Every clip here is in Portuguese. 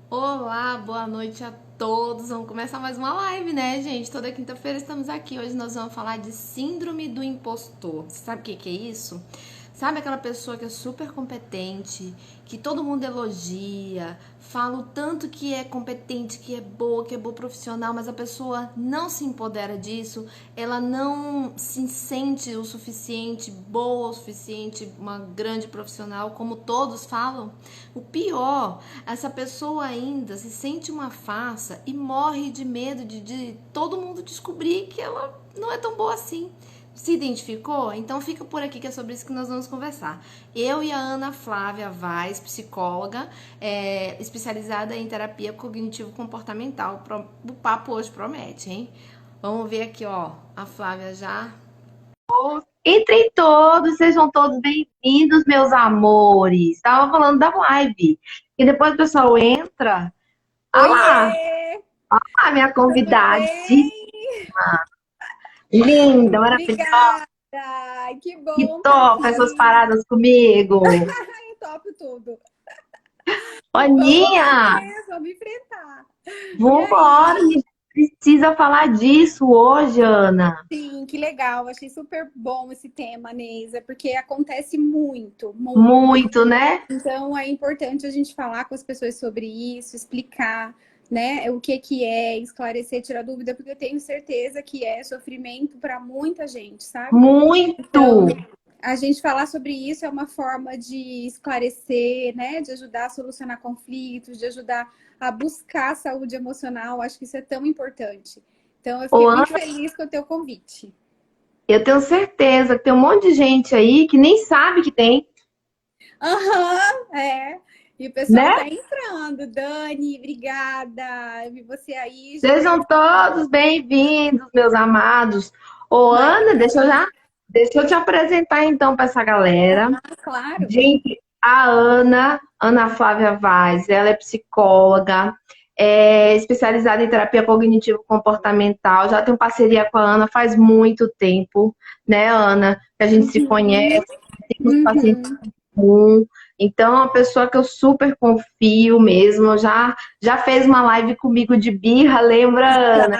Olá, boa noite a todos. Vamos começar mais uma live, né, gente? Toda quinta-feira estamos aqui. Hoje nós vamos falar de síndrome do impostor. Você sabe o que é isso? Sabe aquela pessoa que é super competente, que todo mundo elogia, fala o tanto que é competente, que é boa profissional, mas a pessoa não se empodera disso, ela não se sente o suficiente, boa o suficiente, uma grande profissional, como todos falam? O pior, essa pessoa ainda se sente uma farsa e morre de medo de todo mundo descobrir que ela não é tão boa assim. Se identificou? Então fica por aqui que é sobre isso que nós vamos conversar. Eu e a Ana Flávia Vaz, psicóloga, especializada em terapia cognitivo-comportamental. O papo hoje promete, hein? Vamos ver aqui, ó, a Flávia já. Entrem todos, sejam todos bem-vindos, meus amores. Estava falando da live. E depois o pessoal entra. Ah lá, Oiê, a minha tudo convidada, bem? linda, maravilhosa, Obrigada, que que bom estar topa essas aqui. paradas comigo. Eu topo tudo. Aninha, Vamos enfrentar. E vambora, a aí? gente precisa falar disso hoje, Ana. Sim, que legal. Achei super bom esse tema, Neisa, porque acontece muito, muito. Muito, né? Então é importante a gente falar com as pessoas sobre isso, explicar, né, o que é, esclarecer, tirar dúvida, porque eu tenho certeza que é sofrimento para muita gente, sabe? Muito. Então, a gente falar sobre isso é uma forma de esclarecer, né? De ajudar a solucionar conflitos, de ajudar a buscar saúde emocional. Acho que isso é tão importante. Então, eu Ô, fiquei muito Ana, feliz com o teu convite. eu tenho certeza que tem um monte de gente aí que nem sabe que tem, Aham, é. E o pessoal né? tá entrando. Dani, obrigada. Eu vi você aí, já quero Sejam falar. todos bem-vindos, meus amados. Ô, Ana, Maravilhoso. deixa eu te apresentar então para essa galera. Ah, claro. Gente, a Ana Flávia Vaz, ela é psicóloga, é especializada em terapia cognitivo-comportamental. Já tenho parceria com a Ana faz muito tempo, né, Ana? Que a gente se Uhum, conhece, temos pacientes uhum. comum. Então, é uma pessoa que eu super confio mesmo. Já fez uma live comigo de birra, lembra, Ana?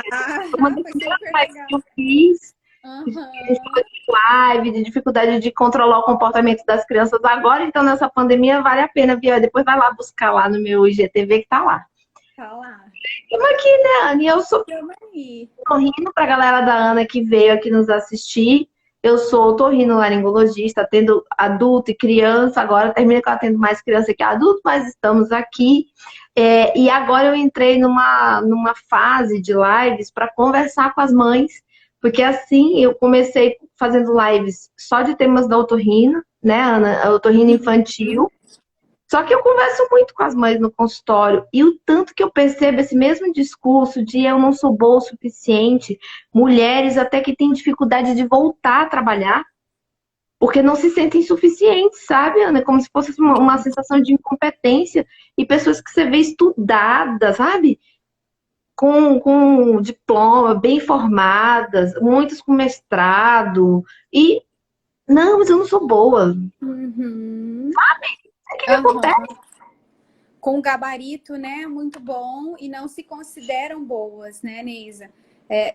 Foi uma Ah, das foi primeiras super lives que legal. eu fiz. A gente Aham. falou de live, de dificuldade de controlar o comportamento das crianças agora, então nessa pandemia vale a pena, viu? Depois vai lá buscar lá no meu IGTV que tá lá. Tá lá. Estamos aqui, né, Ana? E eu sou Chama aí. torrindo para a galera da Ana que veio aqui nos assistir. Eu sou otorrinolaringologista, atendo adulto e criança. Agora termina que eu atendo mais criança que adulto, mas estamos aqui. E agora eu entrei numa fase de lives para conversar com as mães, porque assim eu comecei fazendo lives só de temas da otorrina, né, Ana? A otorrina Uhum. infantil. Só que eu converso muito com as mães no consultório e o tanto que eu percebo esse mesmo discurso de eu não sou boa o suficiente, mulheres até que têm dificuldade de voltar a trabalhar porque não se sentem suficientes, sabe, Ana? Como se fosse uma sensação de incompetência e pessoas que você vê estudadas, sabe? Com diploma, bem formadas, muitas com mestrado e não, mas eu não sou boa. Uhum. O que acontece? Aham. Com gabarito, né, muito bom e não se consideram boas, né, Neisa?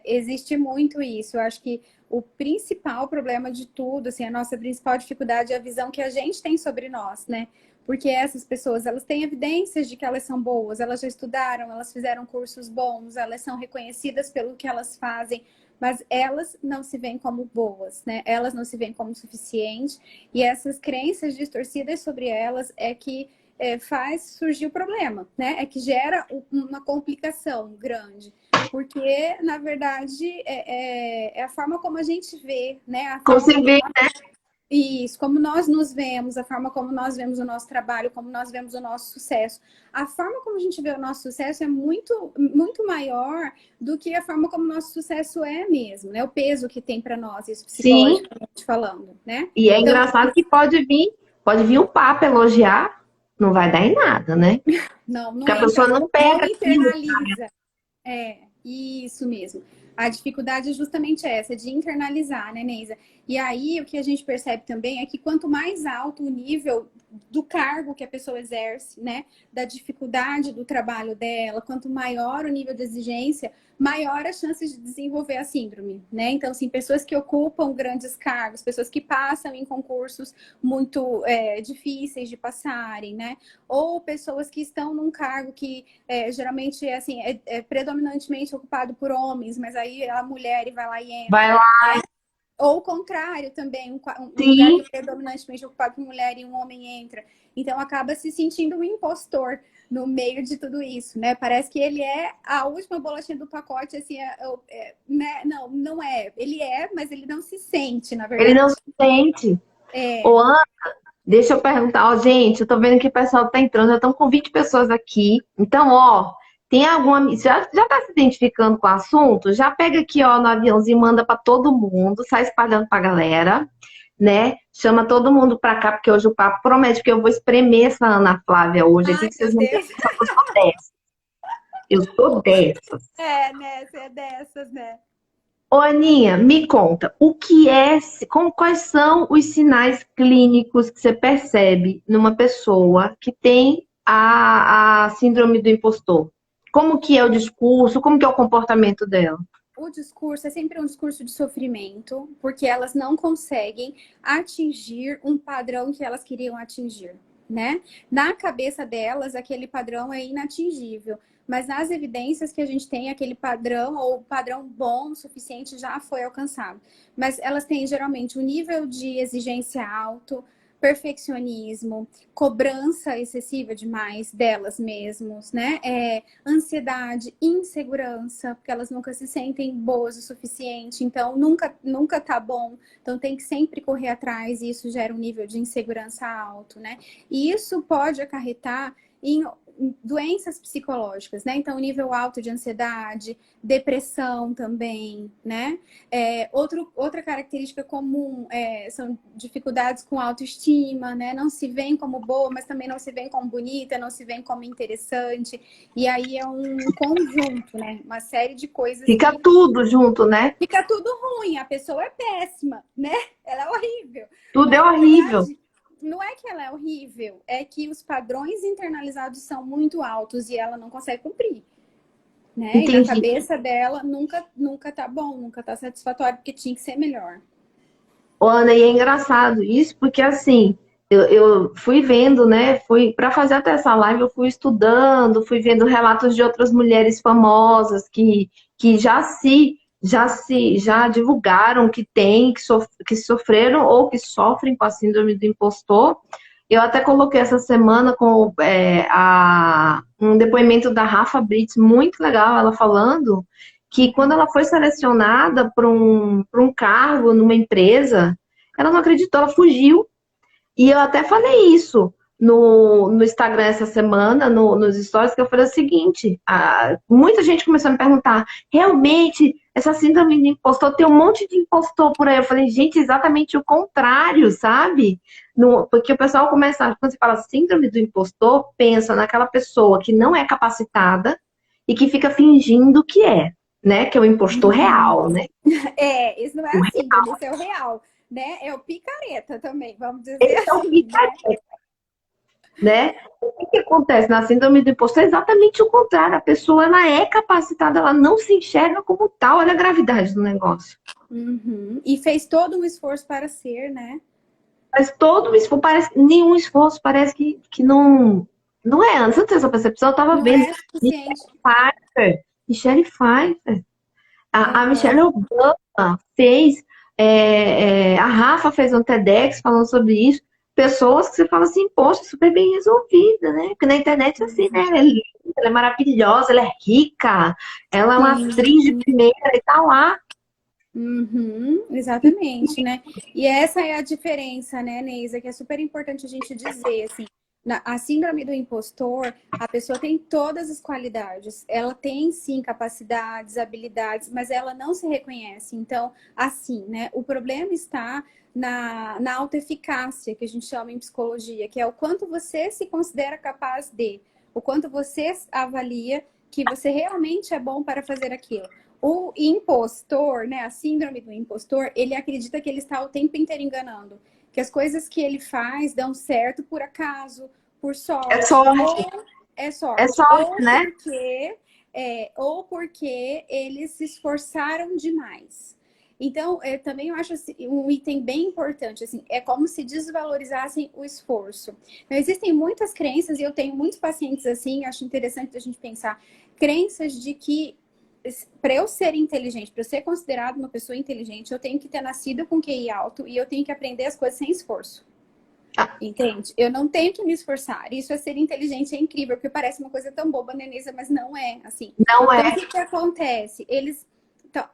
Existe muito isso. Eu acho que o principal problema de tudo, assim, a nossa principal dificuldade é a visão que a gente tem sobre nós, né? Porque essas pessoas, elas têm evidências de que elas são boas, elas já estudaram, elas fizeram cursos bons, elas são reconhecidas pelo que elas fazem, mas elas não se veem como boas, né? Elas não se veem como suficientes e essas crenças distorcidas sobre elas é que faz surgir o problema, né? É que gera uma complicação grande. Porque, na verdade, é a forma como a gente vê, né? A Como forma você como vê, isso, como nós nos vemos, a forma como nós vemos o nosso trabalho, como nós vemos o nosso sucesso. A forma como a gente vê o nosso sucesso é muito, muito maior do que a forma como o nosso sucesso é mesmo, né? O peso que tem para nós, isso sim. psicologicamente falando, né? E é Então, engraçado que pode vir o Papa elogiar, não vai dar em nada, né? não Porque a entra, pessoa não não pega aquilo. internaliza. É, isso mesmo. A dificuldade é justamente essa, de internalizar, né, Neisa? E aí, o que a gente percebe também é que quanto mais alto o nível do cargo que a pessoa exerce, né, da dificuldade do trabalho dela, quanto maior o nível de exigência, maior as chances de desenvolver a síndrome, né? Então, assim, pessoas que ocupam grandes cargos, pessoas que passam em concursos muito difíceis de passarem, né? Ou pessoas que estão num cargo que geralmente assim, é predominantemente ocupado por homens, mas aí a mulher vai lá e Vai entra. lá, Ou o contrário também, um lugar que sim. é predominantemente ocupado por mulher e um homem entra. Então acaba se sentindo um impostor no meio de tudo isso, né? Parece que ele é a última bolachinha do pacote, assim, né? Não, não é. Ele é, mas ele não se sente, na Ele não verdade. se sente. É, Ô, Ana, deixa eu perguntar, ó, gente, eu tô vendo que o pessoal tá entrando, já estão com 20 pessoas aqui. Então, ó, tem alguma. Já tá se identificando com o assunto? Já pega aqui, ó, no aviãozinho, manda pra todo mundo, sai espalhando pra galera, né? Chama todo mundo pra cá, porque hoje o papo promete, porque eu vou espremer essa Ana Flávia hoje aqui, ai, que vocês meu vão Deus. pensar que eu sou dessas. Eu sou dessas. É, né? Você é dessas, né? Ô, Aninha, me conta, o que é, quais são os sinais clínicos que você percebe numa pessoa que tem a síndrome do impostor? Como que é o discurso, como que é o comportamento dela? O discurso é sempre um discurso de sofrimento, porque elas não conseguem atingir um padrão que elas queriam atingir, né? Na cabeça delas, aquele padrão é inatingível, mas nas evidências que a gente tem, aquele padrão ou padrão bom o suficiente já foi alcançado. Mas elas têm geralmente um nível de exigência alto, perfeccionismo, cobrança excessiva demais delas mesmas, né? Ansiedade, insegurança, porque elas nunca se sentem boas o suficiente, então nunca tá bom, então tem que sempre correr atrás e isso gera um nível de insegurança alto, né? E isso pode acarretar em doenças psicológicas, né? Então, nível alto de ansiedade, depressão também, né? Outra característica comum são dificuldades com autoestima, né? Não se veem como boa, mas também não se veem como bonita, não se veem como interessante. E aí é um conjunto, né? Uma série de coisas Fica que tudo junto, né? fica tudo ruim, a pessoa é péssima, né? Ela é horrível. Tudo é Mas na horrível. verdade, não é que ela é horrível, é que os padrões internalizados são muito altos e ela não consegue cumprir, né? E na Entendi. cabeça dela nunca tá bom, nunca tá satisfatório, porque tinha que ser melhor. Ô, Ana, e é engraçado isso, porque assim, eu fui vendo, né? Fui para fazer até essa live, eu fui estudando, fui vendo relatos de outras mulheres famosas que já divulgaram que tem, que sofreram ou que sofrem com a síndrome do impostor. Eu até coloquei essa semana com um depoimento da Rafa Brits, muito legal, ela falando que quando ela foi selecionada para um cargo numa empresa, ela não acreditou, ela fugiu. E eu até falei isso no Instagram essa semana, nos stories, que eu falei o seguinte: muita gente começou a me perguntar, realmente, essa síndrome de impostor, tem um monte de impostor por aí. Eu falei, gente, exatamente o contrário, sabe? Porque o pessoal começa, quando você fala síndrome do impostor, pensa naquela pessoa que não é capacitada e que fica fingindo que é, né? Que é o impostor real, né? Isso não é a síndrome, isso é o real, né? É o picareta também, vamos dizer Esse é o assim, né? né? O que acontece na síndrome do impostor é exatamente o contrário. A pessoa ela é capacitada, ela não se enxerga como tal. Olha a gravidade do negócio. Uhum. E fez todo um esforço para ser, né? Mas todo o esforço, nenhum esforço parece que não é antes. Você não tem essa percepção? Eu tava Não vendo é suficiente. Michelle Pfeiffer. A Uhum. Michelle Obama fez, a Rafa fez um TEDx falando sobre isso. Pessoas que você fala assim, poxa, super bem resolvida, né? Porque na internet é assim, né? Ela é linda, ela é maravilhosa, ela é rica, ela é uma Sim. atriz de primeira e tá lá. Uhum, exatamente, né? E essa é a diferença, né, Neisa, que é super importante a gente dizer, assim, a síndrome do impostor, a pessoa tem todas as qualidades, ela tem sim capacidades, habilidades, mas ela não se reconhece. Então, assim, né, o problema está na autoeficácia, que a gente chama em psicologia, que é o quanto você se considera capaz de, o quanto você avalia que você realmente é bom para fazer aquilo. O impostor, né, a síndrome do impostor, ele acredita que ele está o tempo inteiro enganando, que as coisas que ele faz dão certo por acaso, por É sorte, sorte, ou é é sorte, sorte, né? ou porque eles se esforçaram demais. Então, também eu acho assim, um item bem importante, assim, é como se desvalorizassem o esforço. Então, existem muitas crenças, e eu tenho muitos pacientes assim, acho interessante a gente pensar, crenças de que para eu ser inteligente, para eu ser considerado uma pessoa inteligente, eu tenho que ter nascido com QI alto e eu tenho que aprender as coisas sem esforço. Entende? Eu não tenho que me esforçar. Isso é ser inteligente, é incrível, porque parece uma coisa tão boba, Neneza, mas não é assim. Não Então, é. o que acontece?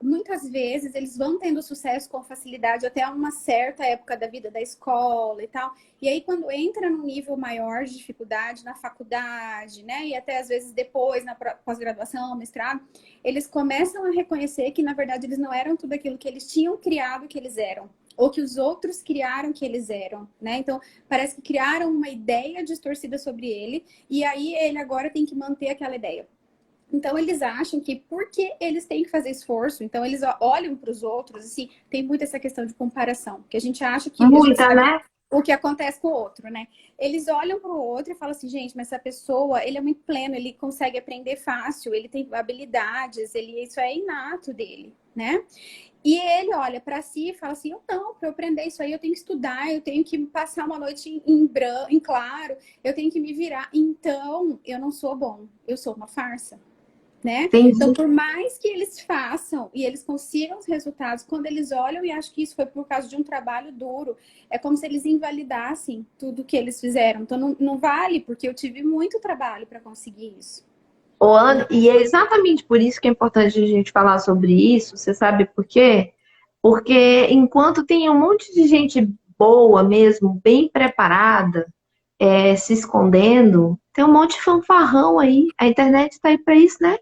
Muitas vezes, eles vão tendo sucesso com facilidade até uma certa época da vida da escola e tal. E aí, quando entra num nível maior de dificuldade na faculdade, né? E até às vezes depois, na pós-graduação, mestrado, eles começam a reconhecer que, na verdade, eles não eram tudo aquilo que eles tinham criado que eles eram. Ou que os outros criaram que eles eram, né? Então, parece que criaram uma ideia distorcida sobre ele, e aí ele agora tem que manter aquela ideia. Então, eles acham que porque eles têm que fazer esforço, então eles olham para os outros, assim, tem muito essa questão de comparação, que a gente acha que a gente Muita, sabe né? o que acontece com o outro, né? Eles olham para o outro e falam assim, gente, mas essa pessoa, ele é muito pleno, ele consegue aprender fácil, ele tem habilidades, isso é inato dele, né? E ele olha para si e fala assim, eu não, para eu aprender isso aí eu tenho que estudar, eu tenho que passar uma noite em claro, eu tenho que me virar. Então, eu não sou bom, eu sou uma farsa. Né? Então, Entendi. por mais que eles façam e eles consigam os resultados, quando eles olham e acham que isso foi por causa de um trabalho duro, é como se eles invalidassem tudo que eles fizeram. Então, não vale, porque eu tive muito trabalho para conseguir isso. Ô, Ana, e é exatamente por isso que é importante a gente falar sobre isso. Você sabe por quê? Porque enquanto tem um monte de gente boa mesmo, bem preparada, se escondendo, tem um monte de fanfarrão aí. A internet está aí para isso, né?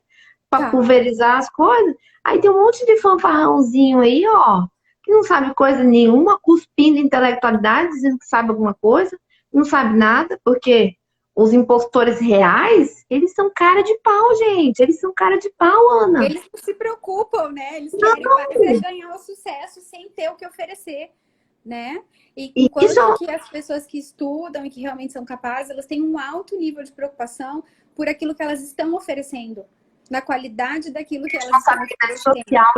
Para Tá. pulverizar as coisas. Aí tem um monte de fanfarrãozinho aí, ó, que não sabe coisa nenhuma, cuspindo intelectualidade, dizendo que sabe alguma coisa, não sabe nada, porque os impostores reais, eles são cara de pau, gente. Eles são cara de pau, Ana. Eles não se preocupam, né? Eles querem mais ganhar o sucesso sem ter o que oferecer, né? E E isso enquanto que as pessoas que estudam e que realmente são capazes, elas têm um alto nível de preocupação por aquilo que elas estão oferecendo, na qualidade daquilo que é elas estão responsabilidade oferecendo. social,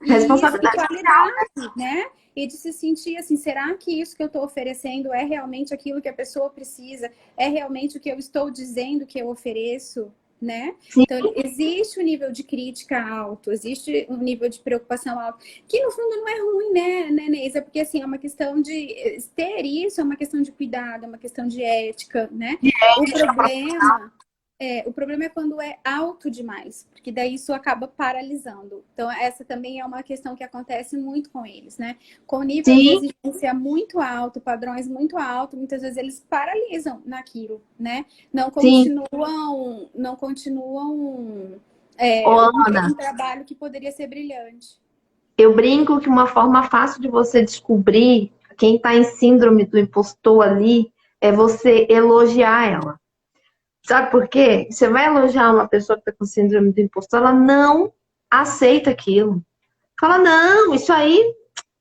E isso, e responsabilidade social. qualidade, né? E de se sentir assim, será que isso que eu estou oferecendo é realmente aquilo que a pessoa precisa? É realmente o que eu estou dizendo que eu ofereço? Né? Sim, Então, existe um nível de crítica alto, existe um nível de preocupação alto, que no fundo não é ruim, né, Neisa? Porque assim, é uma questão de ter isso, é uma questão de cuidado, é uma questão de ética, né? O problema é quando é alto demais, porque daí isso acaba paralisando. Então, essa também é uma questão que acontece muito com eles, né? Com nível de sim, exigência muito alto, padrões muito altos, muitas vezes eles paralisam naquilo, né? sim. Não continuam Ô, um Ana, trabalho que poderia ser brilhante. eu brinco que uma forma fácil de você descobrir quem está em síndrome do impostor ali é você elogiar ela. Sabe por quê? Você vai elogiar uma pessoa que está com síndrome do impostor, ela não aceita aquilo. Fala, não, isso aí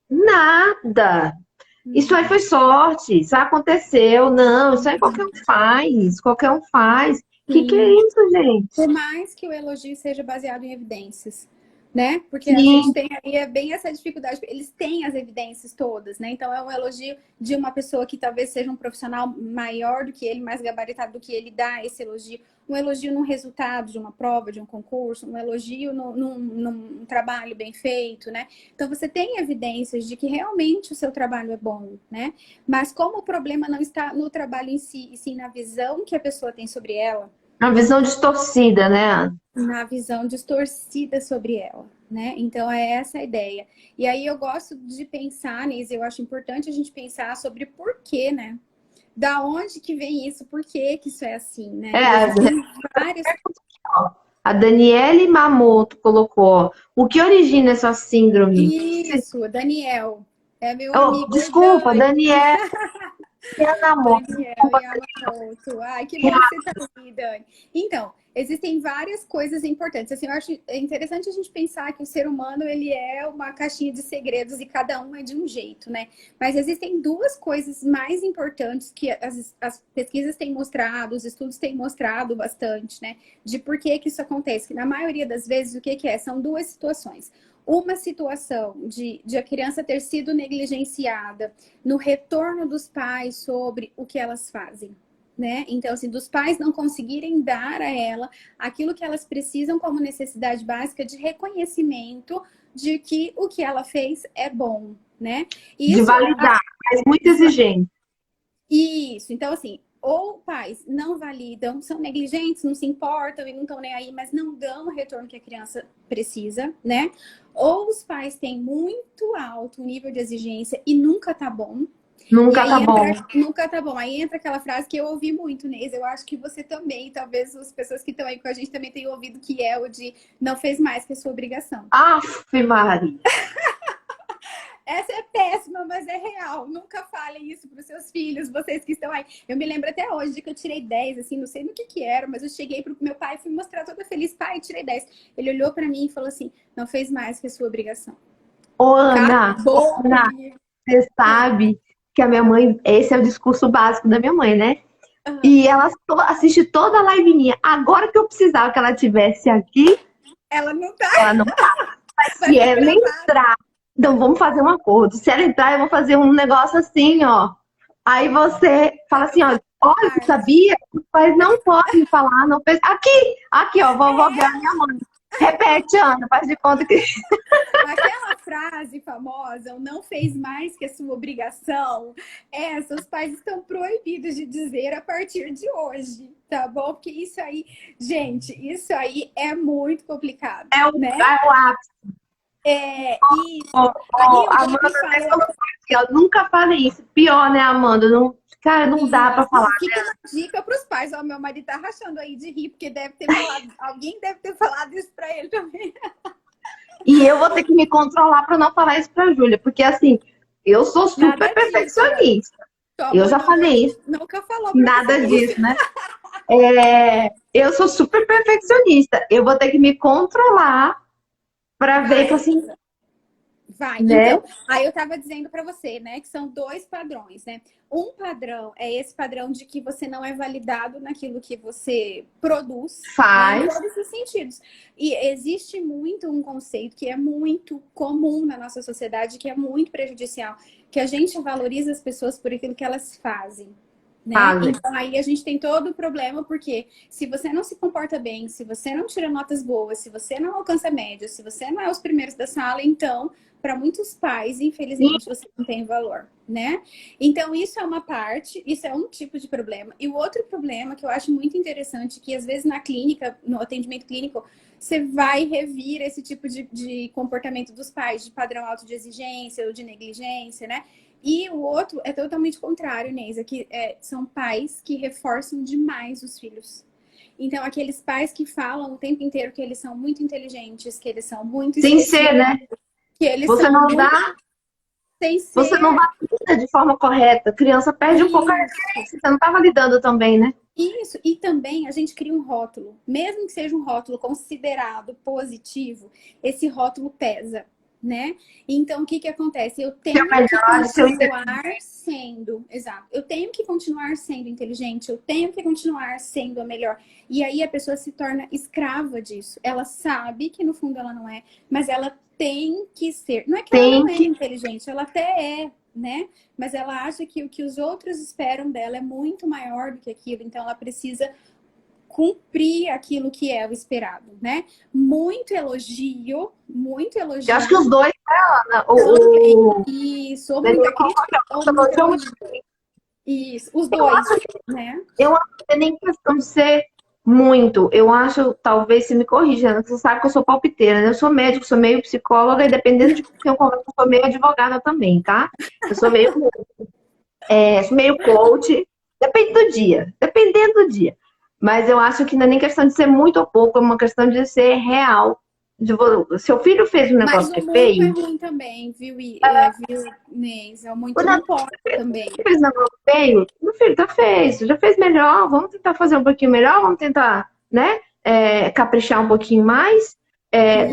nada. Isso aí foi sorte, isso aí aconteceu. Não, isso aí qualquer um faz, qualquer um faz. Que é Sim. isso, gente? Por mais que o elogio seja baseado em evidências, né? Porque a gente Sim, tem aí bem essa dificuldade. Eles têm as evidências todas, né? Então é um elogio de uma pessoa que talvez seja um profissional maior do que ele, mais gabaritado do que ele, dá esse elogio. Um elogio no resultado de uma prova, de um concurso, um elogio num trabalho bem feito, né? Então você tem evidências de que realmente o seu trabalho é bom, né? Mas como o problema não está no trabalho em si, e sim na visão que a pessoa tem sobre ela, uma visão distorcida, né, Ana? na visão distorcida sobre ela, né? Então é essa a ideia. E aí eu gosto de pensar nisso, eu acho importante a gente pensar sobre por quê, né? Da onde que vem isso? Por que que isso é assim, né? E É, existem várias. a Daniele Mamoto colocou, ó, o que origina essa síndrome? Isso, Daniel. É meu Oh, amigo. Oi, desculpa, Dani. Daniele Yamamoto. Daniel Desculpa, Yamamoto. Ai, que bom que você tá aqui, Dani. Então, Existem várias coisas importantes. Assim, eu acho interessante a gente pensar que o ser humano, ele é uma caixinha de segredos e cada um é de um jeito, né? Mas existem duas coisas mais importantes que as pesquisas têm mostrado, os estudos têm mostrado bastante, né? De por que que isso acontece. Que na maioria das vezes, o que que é? São duas situações. Uma situação de a criança ter sido negligenciada no retorno dos pais sobre o que elas fazem. Né? Então, assim, dos pais não conseguirem dar a ela aquilo que elas precisam como necessidade básica de reconhecimento de que o que ela fez é bom, né? De Isso, validar, mas muito exigente. isso. Então, assim, ou pais não validam, são negligentes, não se importam e não estão nem aí, mas não dão o retorno que a criança precisa, né? Ou os pais têm muito alto nível de exigência e nunca tá bom. Nunca tá bom. Nunca tá bom. Aí entra aquela frase que eu ouvi muito, Neis. Eu acho que você também, talvez as pessoas que estão aí com a gente também tenham ouvido, que é o de não fez mais que a sua obrigação. Aff, Maria. Essa é péssima, mas é real. Nunca falem isso para os seus filhos, vocês que estão aí. Eu me lembro até hoje de que eu tirei 10, assim, não sei no que era, mas eu cheguei pro meu pai e fui mostrar toda feliz. Pai, tirei 10. Ele olhou para mim e falou assim, não fez mais que a sua obrigação. Ô, Ana, Acabou. Ana, você sabe que a minha mãe, esse é o discurso básico da minha mãe, né? E ela assiste toda a live minha. Agora que eu precisava que ela tivesse aqui, ela não tá. Ela não tá. Mas se ela entrar, então vamos fazer um acordo. Se ela entrar, eu vou fazer um negócio assim, ó. Aí você fala assim, ó, olha, você sabia? Os pais não podem falar, não fez. Aqui, ó, vovó ver a minha mãe. Repete, Ana, faz de conta que. Aquela frase famosa, não fez mais que a sua obrigação, os pais estão proibidos de dizer a partir de hoje, tá bom? Porque isso aí, gente, isso aí é muito complicado. É o, né? É o ápice. Isso. Aí, Amanda até falou assim, ó, nunca falei isso. Pior, né, Amanda? Não, cara, não dá pra falar. Fica uma dica pros pais. Ó, meu marido tá rachando aí de rir, porque deve ter falado, alguém deve ter falado isso pra ele também. E eu vou ter que me controlar pra não falar isso pra Júlia, porque assim, eu sou super perfeccionista. Eu já falei isso. Nunca falou nada disso, né? Eu sou super perfeccionista. Eu vou ter que me controlar pra ver que assim. Vai, né? Então, aí eu tava dizendo pra você, né, que são dois padrões, né? Um padrão é esse padrão de que você não é validado naquilo que você produz, Faz. Né, em todos os sentidos. E existe muito um conceito que é muito comum na nossa sociedade, que é muito prejudicial, que a gente valoriza as pessoas por aquilo que elas fazem. Né? Então aí a gente tem todo o problema, porque se você não se comporta bem, se você não tira notas boas, se você não alcança a média, se você não é os primeiros da sala, então, para muitos pais, infelizmente, você não tem valor, né? Então, isso é uma parte, isso é um tipo de problema. E o outro problema que eu acho muito interessante, que às vezes na clínica, no atendimento clínico, você vai revir esse tipo de comportamento dos pais, de padrão alto de exigência ou de negligência, né? E o outro é totalmente contrário, Neisa, que são pais que reforçam demais os filhos. Então, aqueles pais que falam o tempo inteiro que eles são muito inteligentes, que eles são muito sem ser, né? Que eles você são não muito... dá, sem ser. você não valida de forma correta. A criança perde um pouco a referência. Você não tá validando também, né? Isso, e também a gente cria um rótulo. Mesmo que seja um rótulo considerado positivo, esse rótulo pesa. Né? Então, o que acontece? Eu tenho que continuar sendo, exato, eu tenho que continuar sendo inteligente, eu tenho que continuar sendo a melhor. E aí a pessoa se torna escrava disso. Ela sabe que no fundo ela não é, mas ela tem que ser. Não é que ela não é inteligente, ela até é, né? Mas ela acha que o que os outros esperam dela é muito maior do que aquilo, então ela precisa cumprir aquilo que é o esperado, né? Muito elogio. Eu acho que os dois, né, Ana? Isso, muita crítica. Isso, os dois, né? Eu acho que nem questão de ser muito. Eu acho, talvez, se me corrija, você sabe que eu sou palpiteira, né? Eu sou médico, sou meio psicóloga, e dependendo de quem eu converso, eu sou meio advogada também, tá? Eu sou meio coach, depende do dia, dependendo do dia. Mas eu acho que não é nem questão de ser muito ou pouco, é uma questão de ser real. Seu filho fez um negócio que é feio. Mas o muito é ruim também, viu, Inês? O muito não pode também. Se fez um negócio feio, meu filho, tá feio, você já fez melhor, vamos tentar fazer um pouquinho melhor, vamos tentar, né? caprichar um pouquinho mais.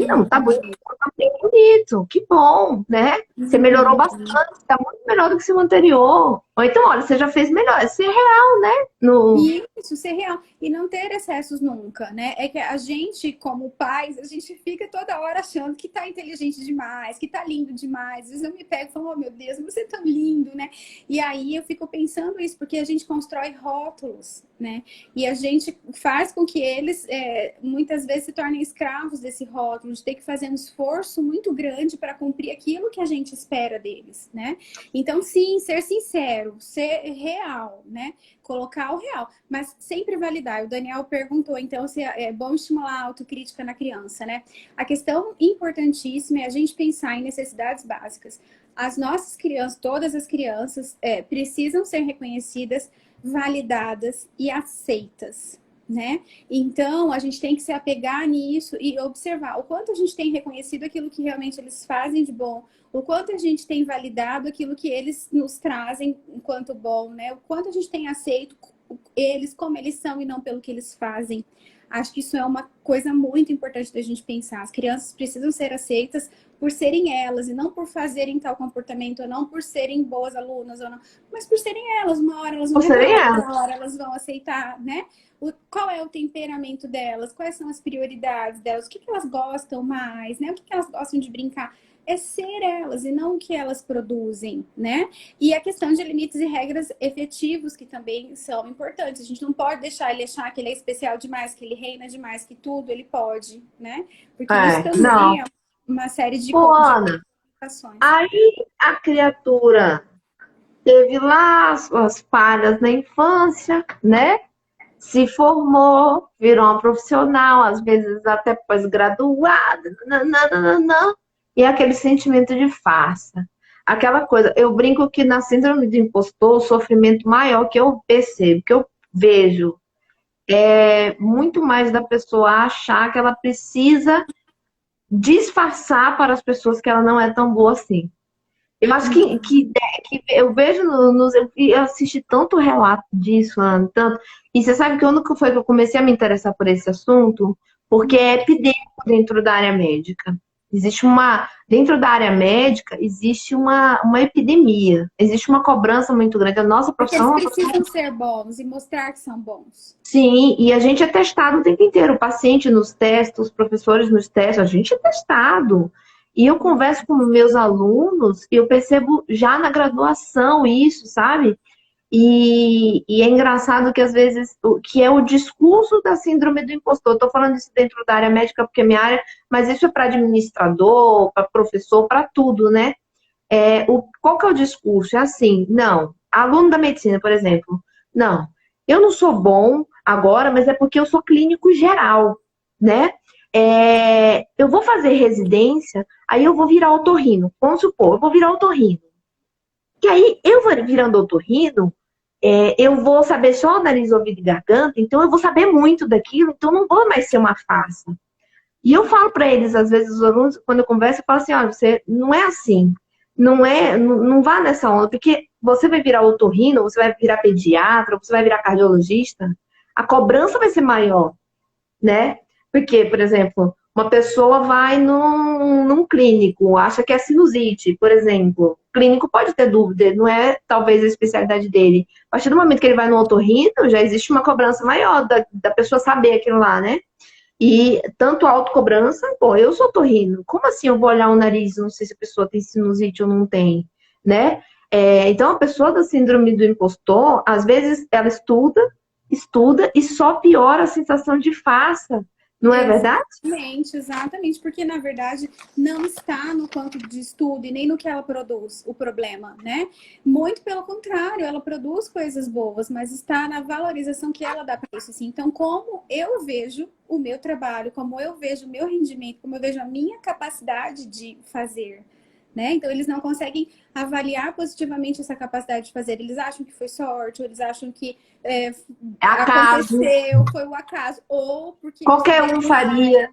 Não, tá bonito, tá bem bonito, que bom, né? Você melhorou bastante, tá muito melhor do que o seu anterior. Ou então, olha, você já fez melhor, isso é real, né? Isso, ser real. E não ter excessos nunca, né? É que a gente, como pais, a gente fica toda hora achando que tá inteligente demais, que tá lindo demais. Às vezes eu me pego e falo, oh meu Deus, você é tão lindo, né? E aí eu fico pensando isso, porque a gente constrói rótulos, né? E a gente faz com que eles, muitas vezes, se tornem escravos desse rótulo, de ter que fazer um esforço muito grande para cumprir aquilo que a gente espera deles, né? Então, sim, ser sincero, ser real, né? Colocar o real, mas sempre validar. O Daniel perguntou, então, se é bom estimular a autocrítica na criança, né? A questão importantíssima é a gente pensar em necessidades básicas. As nossas crianças, todas as crianças, precisam ser reconhecidas, validadas e aceitas, né? Então, a gente tem que se apegar nisso e observar o quanto a gente tem reconhecido aquilo que realmente eles fazem de bom, o quanto a gente tem validado aquilo que eles nos trazem enquanto bom, né? O quanto a gente tem aceito eles como eles são e não pelo que eles fazem. Acho que isso é uma coisa muito importante da gente pensar. As crianças precisam ser aceitas por serem elas e não por fazerem tal comportamento, ou não por serem boas alunas, ou não, mas por serem elas. Uma hora elas vão errar, outra hora elas vão aceitar, né? Qual é o temperamento delas? Quais são as prioridades delas? O que elas gostam mais, né? O que elas gostam de brincar? É ser elas e não o que elas produzem, né? E a questão de limites e regras efetivos, que também são importantes. A gente não pode deixar ele achar que ele é especial demais, que ele reina demais, que tudo ele pode, né? Porque isso também é uma série de Ana, aí a criatura teve lá as falhas na infância, né? Se formou, virou uma profissional, às vezes até pós-graduada, nananana, e aquele sentimento de farsa. Aquela coisa, eu brinco que na síndrome do impostor, o sofrimento maior que eu percebo, que eu vejo, é muito mais da pessoa achar que ela precisa disfarçar para as pessoas que ela não é tão boa assim. Eu acho que eu vejo eu assisti tanto relato disso, Ana, tanto. E você sabe que quando foi que eu comecei a me interessar por esse assunto? Porque é epidêmico dentro da área médica. Dentro da área médica, existe uma epidemia, existe uma cobrança muito grande. A nossa profissão. Porque eles precisam ser bons e mostrar que são bons. Sim, e a gente é testado o tempo inteiro. O paciente nos testa, os professores nos testam, a gente é testado. E eu converso com meus alunos e eu percebo já na graduação isso, sabe? E é engraçado que às vezes, que é o discurso da síndrome do impostor. Estou falando isso dentro da área médica porque é minha área, mas isso é para administrador, para professor, para tudo, né? Qual que é o discurso? É assim, não, aluno da medicina, por exemplo, não, eu não sou bom agora, mas é porque eu sou clínico geral, né? Eu vou fazer residência, aí eu vou virar otorrino. Vamos supor, eu vou virar otorrino. Que aí, eu vou virando otorrino, eu vou saber só nariz, ouvido e garganta, então eu vou saber muito daquilo, então não vou mais ser uma farsa. E eu falo para eles, às vezes, os alunos, quando eu converso, eu falo assim, olha, você não é assim. Não vá nessa onda, porque você vai virar otorrino, você vai virar pediatra, você vai virar cardiologista, a cobrança vai ser maior, né? Porque, por exemplo, uma pessoa vai num clínico, acha que é sinusite, por exemplo. O clínico pode ter dúvida, não é talvez a especialidade dele. A partir do momento que ele vai no otorrino, já existe uma cobrança maior da pessoa saber aquilo lá, né? E tanto autocobrança, pô, eu sou otorrino. Como assim eu vou olhar o nariz, não sei se a pessoa tem sinusite ou não tem, né? Então, a pessoa da síndrome do impostor, às vezes, ela estuda e só piora a sensação de farsa. Não é verdade? Exatamente, porque na verdade não está no quanto de estudo e nem no que ela produz o problema, né? Muito pelo contrário, ela produz coisas boas, mas está na valorização que ela dá para isso. Assim. Então, como eu vejo o meu trabalho, como eu vejo o meu rendimento, como eu vejo a minha capacidade de fazer, né? Então, eles não conseguem avaliar positivamente essa capacidade de fazer. Eles acham que foi sorte, ou eles acham que aconteceu, foi o acaso, ou porque qualquer um faria.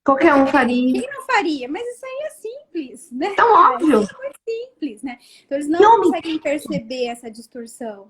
Qualquer um faria. Quem não faria? Mas isso aí é simples, né? Tão óbvio. É simples, né? Então, eles não conseguem perceber essa distorção.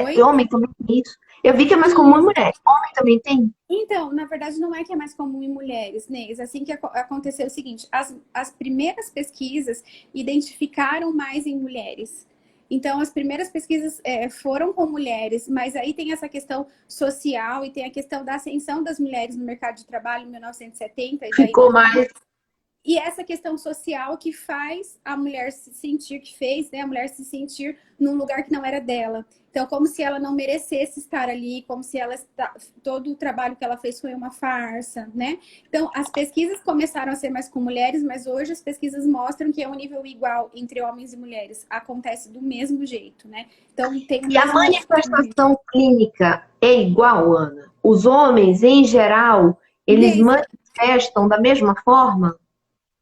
E Oi? homem também tem isso. Eu vi que é mais comum em mulher. Homem também tem? Então, na verdade, não é que é mais comum em mulheres, Neis. Assim que aconteceu o seguinte, as primeiras pesquisas identificaram mais em mulheres. Então, as primeiras pesquisas foram com mulheres, mas aí tem essa questão social e tem a questão da ascensão das mulheres no mercado de trabalho em 1970, e daí Ficou mais. e essa questão social que faz a mulher se sentir, que fez, né, a mulher se sentir num lugar que não era dela. Então, como se ela não merecesse estar ali, como se ela todo o trabalho que ela fez foi uma farsa, né? Então, as pesquisas começaram a ser mais com mulheres, mas hoje as pesquisas mostram que é um nível igual entre homens e mulheres. Acontece do mesmo jeito, né? Então, tem o E a mesmo. manifestação clínica é igual, Ana? Os homens, em geral, eles Inês, manifestam da mesma forma?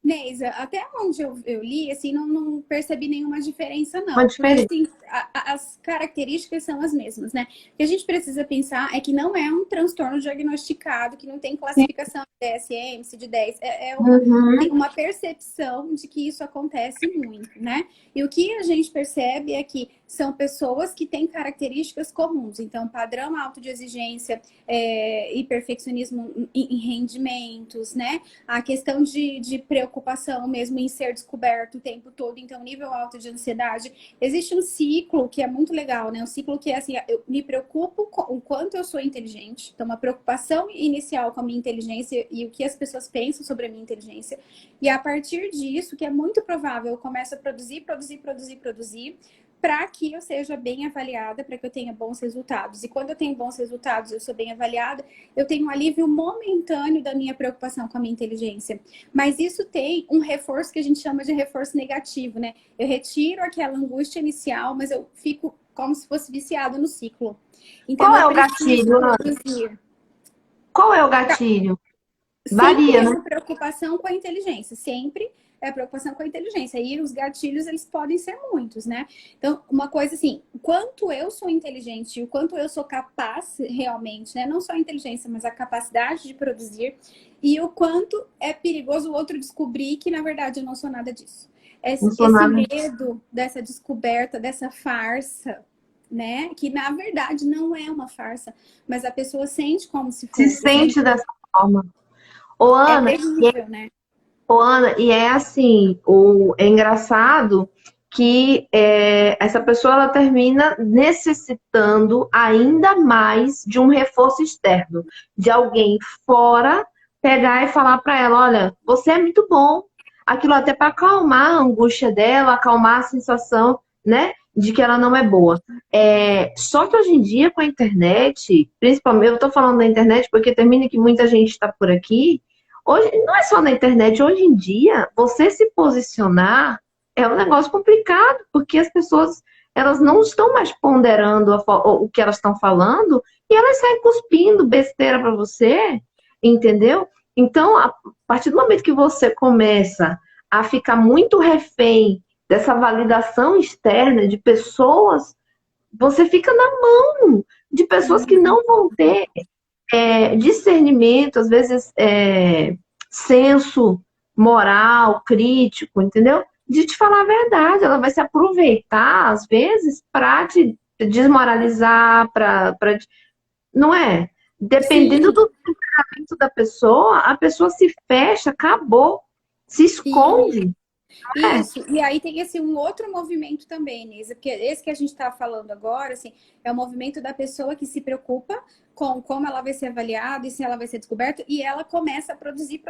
Neisa, até onde eu li, assim, não percebi nenhuma diferença, Uma não. Porque, diferença. assim, as características são as mesmas, né? O que a gente precisa pensar é que não é um transtorno diagnosticado, que não tem classificação de DSM, CID-10. Uhum. Tem uma percepção de que isso acontece muito, né? E o que a gente percebe é que são pessoas que têm características comuns. Então, padrão alto de exigência, e perfeccionismo em rendimentos, né? A questão de preocupação mesmo em ser descoberto o tempo todo, então nível alto de ansiedade. Existe um ciclo que é muito legal, né? Um ciclo que é assim, eu me preocupo com o quanto eu sou inteligente, então uma preocupação inicial com a minha inteligência e o que as pessoas pensam sobre a minha inteligência. E a partir disso, que é muito provável, eu começo a produzir, para que eu seja bem avaliada, para que eu tenha bons resultados. E quando eu tenho bons resultados, eu sou bem avaliada, eu tenho um alívio momentâneo da minha preocupação com a minha inteligência. Mas isso tem um reforço que a gente chama de reforço negativo, né? Eu retiro aquela angústia inicial, mas eu fico como se fosse viciada no ciclo. Então Qual eu é o preciso gatilho, Ana? produzir. Qual é o gatilho? Sempre Varia, né? essa preocupação com a inteligência, sempre é a preocupação com a inteligência. E os gatilhos, eles podem ser muitos, né? Então, uma coisa assim, o quanto eu sou inteligente e o quanto eu sou capaz realmente, né? Não só a inteligência, mas a capacidade de produzir e o quanto é perigoso o outro descobrir que, na verdade, eu não sou nada disso. Não sou Esse nada. medo dessa descoberta, dessa farsa, né? Que, na verdade, não é uma farsa, mas a pessoa sente como se Se fosse, sente dessa forma. Ô, é Ana, terrível, né? Ô, Ana, e é assim, é engraçado que essa pessoa ela termina necessitando ainda mais de um reforço externo, de alguém fora pegar e falar para ela, olha, você é muito bom. Aquilo até para acalmar a angústia dela, acalmar a sensação, né, de que ela não é boa. Só que hoje em dia com a internet, principalmente, eu estou falando da internet porque termina que muita gente está por aqui. Hoje, não é só na internet, hoje em dia, você se posicionar é um negócio complicado, porque as pessoas elas não estão mais ponderando o que elas estão falando e elas saem cuspindo besteira para você, entendeu? Então, a partir do momento que você começa a ficar muito refém dessa validação externa de pessoas, você fica na mão de pessoas que não vão ter discernimento, às vezes senso moral, crítico, entendeu? De te falar a verdade. Ela vai se aproveitar, às vezes, para te desmoralizar, não é? Dependendo Sim, do temperamento da pessoa, a pessoa se fecha, acabou, se sim. esconde. É, Isso, e aí tem esse um outro movimento também, Nisa, porque esse que a gente está falando agora, assim, é o movimento da pessoa que se preocupa com como ela vai ser avaliada e se ela vai ser descoberta, e ela começa a produzir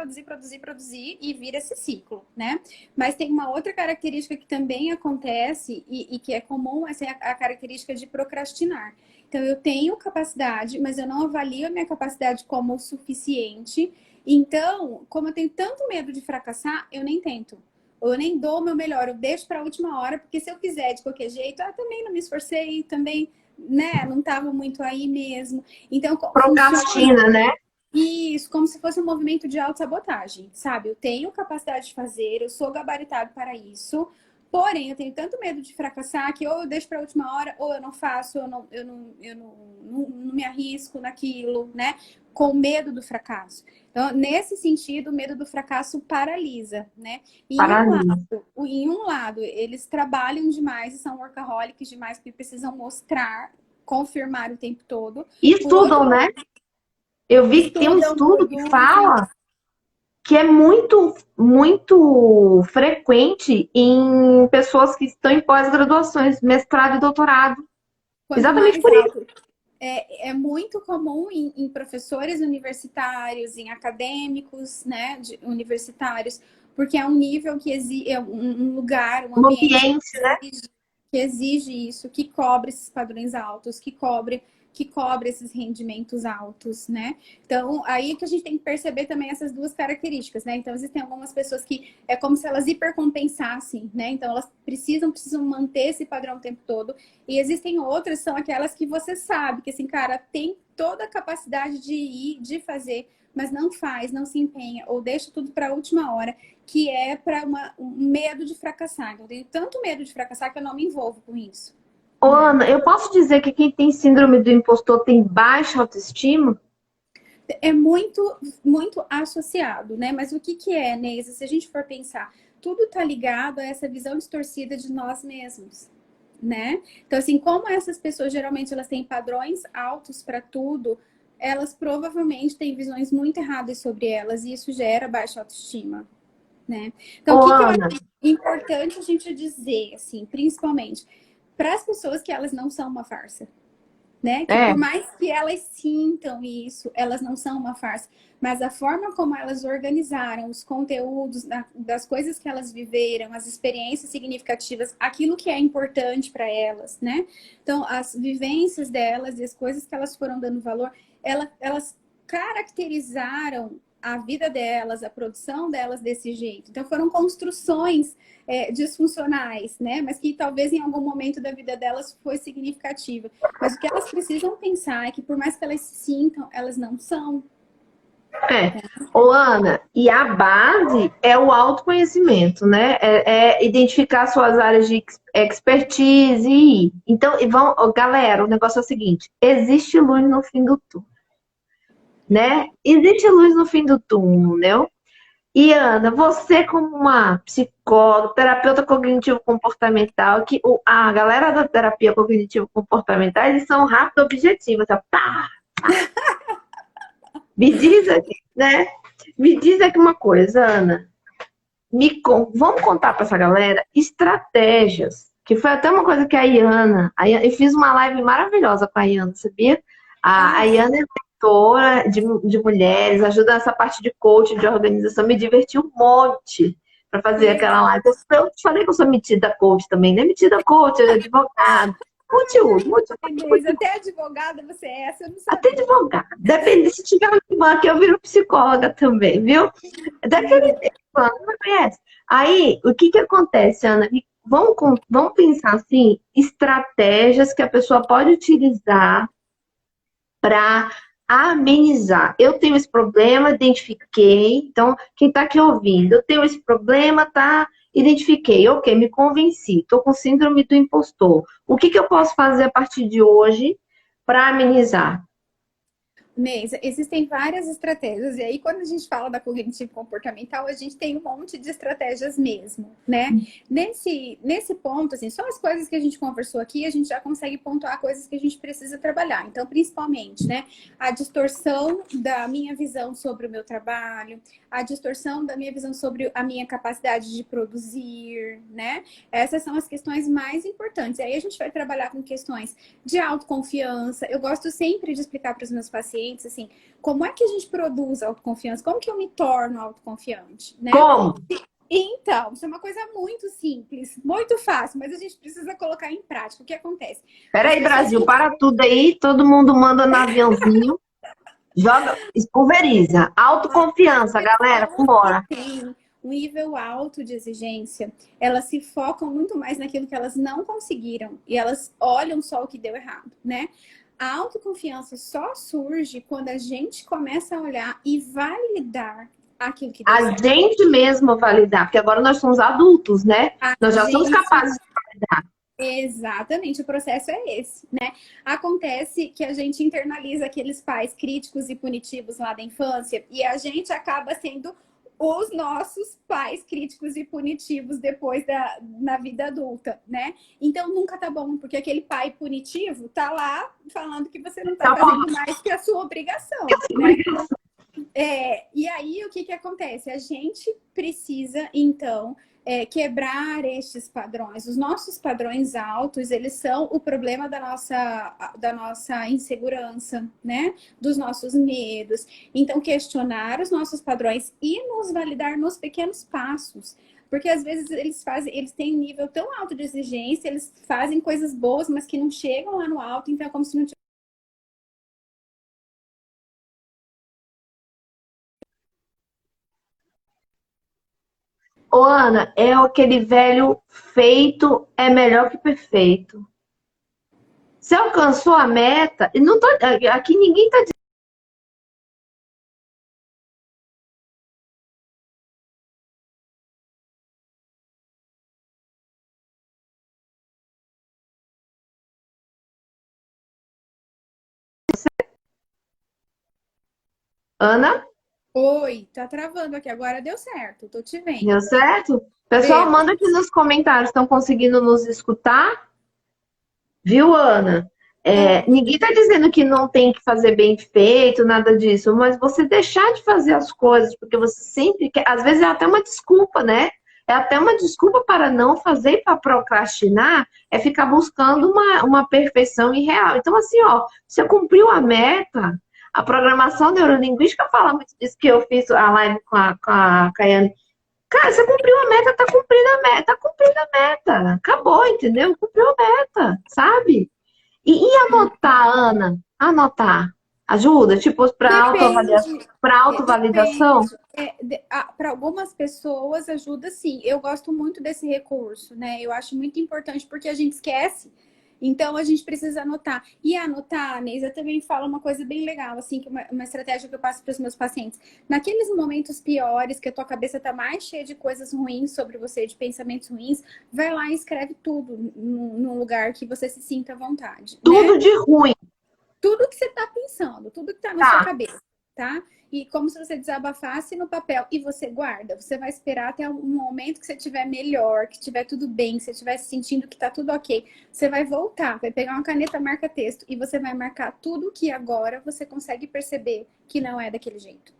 e vira esse ciclo, né? Mas tem uma outra característica que também acontece e que é comum, essa é a característica de procrastinar. Então, eu tenho capacidade, mas eu não avalio a minha capacidade como o suficiente. Então, como eu tenho tanto medo de fracassar, eu nem tento. Eu nem dou o meu melhor, eu deixo para a última hora, porque se eu fizer de qualquer jeito, também não me esforcei, também, né, não estava muito aí mesmo. Então, funciona procrastina, né? isso como se fosse um movimento de autossabotagem, sabe? Eu tenho capacidade de fazer, eu sou gabaritado para isso, porém, eu tenho tanto medo de fracassar que ou eu deixo para a última hora, ou eu não faço, eu não me arrisco naquilo, né? Com medo do fracasso. Então, nesse sentido, o medo do fracasso paralisa, né? Paralisa. Em um lado, eles trabalham demais e são workaholics demais porque precisam mostrar confirmar o tempo todo. E Por outro estudam, né? Eu vi que tem um estudam, estudo que produzem. fala que é muito, muito frequente em pessoas que estão em pós-graduações, mestrado e doutorado. Quanto Exatamente mais por isso. alto. É muito comum em professores universitários, em acadêmicos, né, universitários, porque é um nível que exige, é um lugar, um No ambiente ambiente, né? que exige isso, que cobre esses padrões altos, que cobre esses rendimentos altos, né? Então, aí que a gente tem que perceber também essas duas características, né? Então, existem algumas pessoas que é como se elas hipercompensassem, né? Então, elas precisam manter esse padrão o tempo todo. E existem outras, são aquelas que você sabe que, assim, cara, tem toda a capacidade de ir, de fazer, mas não faz, não se empenha, ou deixa tudo para a última hora, que é para um medo de fracassar. Eu tenho tanto medo de fracassar que eu não me envolvo com isso. Ô, Né? Ana, eu posso dizer que quem tem síndrome do impostor tem baixa autoestima? É muito, muito associado, né? Mas o que é, Neisa? Se a gente for pensar, tudo está ligado a essa visão distorcida de nós mesmos, né? Então, assim, como essas pessoas geralmente elas têm padrões altos para tudo, elas provavelmente têm visões muito erradas sobre elas e isso gera baixa autoestima, né? Então, o Ô, que eu Ana, acho importante a gente dizer, assim, principalmente para as pessoas que elas não são uma farsa, né? Que é, por mais que elas sintam isso, elas não são uma farsa. Mas a forma como elas organizaram os conteúdos das coisas que elas viveram, as experiências significativas, aquilo que é importante para elas, né? Então, as vivências delas e as coisas que elas foram dando valor, elas caracterizaram a vida delas, a produção delas desse jeito. Então, foram construções disfuncionais, né? Mas que talvez em algum momento da vida delas foi significativa. Mas o que elas precisam pensar é que por mais que elas se sintam, elas não são. é. Ô, Ana, e a base é o autoconhecimento, né? É identificar suas áreas de expertise e ir. Então, ó, galera, o negócio é o seguinte: existe luz no fim do túnel, né? Existe luz no fim do túnel. E Ana, você como uma psicóloga, terapeuta cognitivo-comportamental, a galera da terapia cognitivo-comportamental, eles são rápido objetivos, ó, pá, me diz aqui, né? Me diz aqui uma coisa, Ana. Vamos contar para essa galera estratégias, que foi até uma coisa que eu fiz uma live maravilhosa com a Iana, sabia? A Ah, Iana é mentora de mulheres, ajuda nessa parte de coaching, de organização, me diverti um monte para que fazer aquela legal. live. Eu te falei que eu sou metida coach também, né? Metida coach, advogada, multiuso, Mas até advogada você é essa, eu não até sabia. advogada. Depende, se tiver uma irmã que eu viro psicóloga também, viu? Daquele Legal. tempo, Ana, não conhece. Aí, o que que acontece, Ana? Vamos pensar assim, estratégias que a pessoa pode utilizar para amenizar. Eu tenho esse problema, identifiquei. Então, quem está aqui ouvindo, eu tenho esse problema, tá? Identifiquei, ok, me convenci. Estou com síndrome do impostor. O que que eu posso fazer a partir de hoje para amenizar? Neisa, existem várias estratégias, e aí quando a gente fala da cognitivo comportamental, a gente tem um monte de estratégias mesmo, né? Nesse ponto, assim, só as coisas que a gente conversou aqui, a gente já consegue pontuar coisas que a gente precisa trabalhar. Então, principalmente, né, a distorção da minha visão sobre o meu trabalho, a distorção da minha visão sobre a minha capacidade de produzir, né? Essas são as questões mais importantes. Aí a gente vai trabalhar com questões de autoconfiança. Eu gosto sempre de explicar para os meus pacientes, assim, como é que a gente produz autoconfiança? Como que eu me torno autoconfiante, né? Como? Então, isso é uma coisa muito simples, muito fácil, mas a gente precisa colocar em prática. O que acontece? As Peraí, pessoas Brasil, que para tudo aí. Todo mundo manda no aviãozinho. Joga, pulveriza. Autoconfiança, galera. que Vambora. têm um nível alto de exigência, elas se focam muito mais naquilo que elas não conseguiram e elas olham só o que deu errado, né? A autoconfiança só surge quando a gente começa a olhar e validar aquilo que deu A certo. gente mesmo validar, porque agora nós somos adultos, né? A Nós já somos gente capazes de validar. Exatamente, o processo é esse, né? Acontece que a gente internaliza aqueles pais críticos e punitivos lá da infância e a gente acaba sendo os nossos pais críticos e punitivos depois na vida adulta, né? Então nunca tá bom, porque aquele pai punitivo tá lá falando que você não tá fazendo mais que a sua obrigação, né? E aí, o que acontece? A gente precisa, então, quebrar estes padrões. Os nossos padrões altos, eles são o problema da nossa insegurança, né? Dos nossos medos. Então, questionar os nossos padrões e nos validar nos pequenos passos. Porque às vezes eles têm um nível tão alto de exigência, eles fazem coisas boas, mas que não chegam lá no alto, então é como se não tivesse. Ô, Ana, é aquele velho feito é melhor que perfeito. Você alcançou a meta, e não tô, aqui ninguém tá Ana, Oi, tá travando aqui. Agora deu certo, tô te vendo. deu certo? Pessoal, Deu. manda aqui nos comentários, estão conseguindo nos escutar? Viu, Ana? Ah, Ninguém está dizendo que não tem que fazer bem feito, nada disso, mas você deixar de fazer as coisas, porque você sempre quer, às vezes é até uma desculpa, né? É até uma desculpa para não fazer, para procrastinar, é ficar buscando uma perfeição irreal. Então, assim, ó, você cumpriu a meta, a programação neurolinguística fala muito disso, que eu fiz a live com a Caiane. Cara, você cumpriu a meta, tá cumprindo a meta, tá cumprindo a meta. Acabou, entendeu? Cumpriu a meta, sabe? E anotar, Ana? Anotar. Ajuda? Tipo, depende, para depende. autovalidação? Para algumas pessoas ajuda sim. Eu gosto muito desse recurso, né? Eu acho muito importante porque a gente esquece. Então a gente precisa anotar. E anotar, Neisa, também fala uma coisa bem legal, assim, que uma estratégia que eu passo para os meus pacientes. Naqueles momentos piores, que a tua cabeça tá mais cheia de coisas ruins sobre você, de pensamentos ruins, vai lá e escreve tudo num lugar que você se sinta à vontade, né? Tudo de ruim, Tudo que você está pensando, tudo que está na sua tá? cabeça, tá? E como se você desabafasse no papel e você guarda. Você vai esperar até um momento que você estiver melhor, que estiver tudo bem, que você estiver sentindo que está tudo ok. Você vai voltar, vai pegar uma caneta marca-texto e você vai marcar tudo que agora você consegue perceber que não é daquele jeito.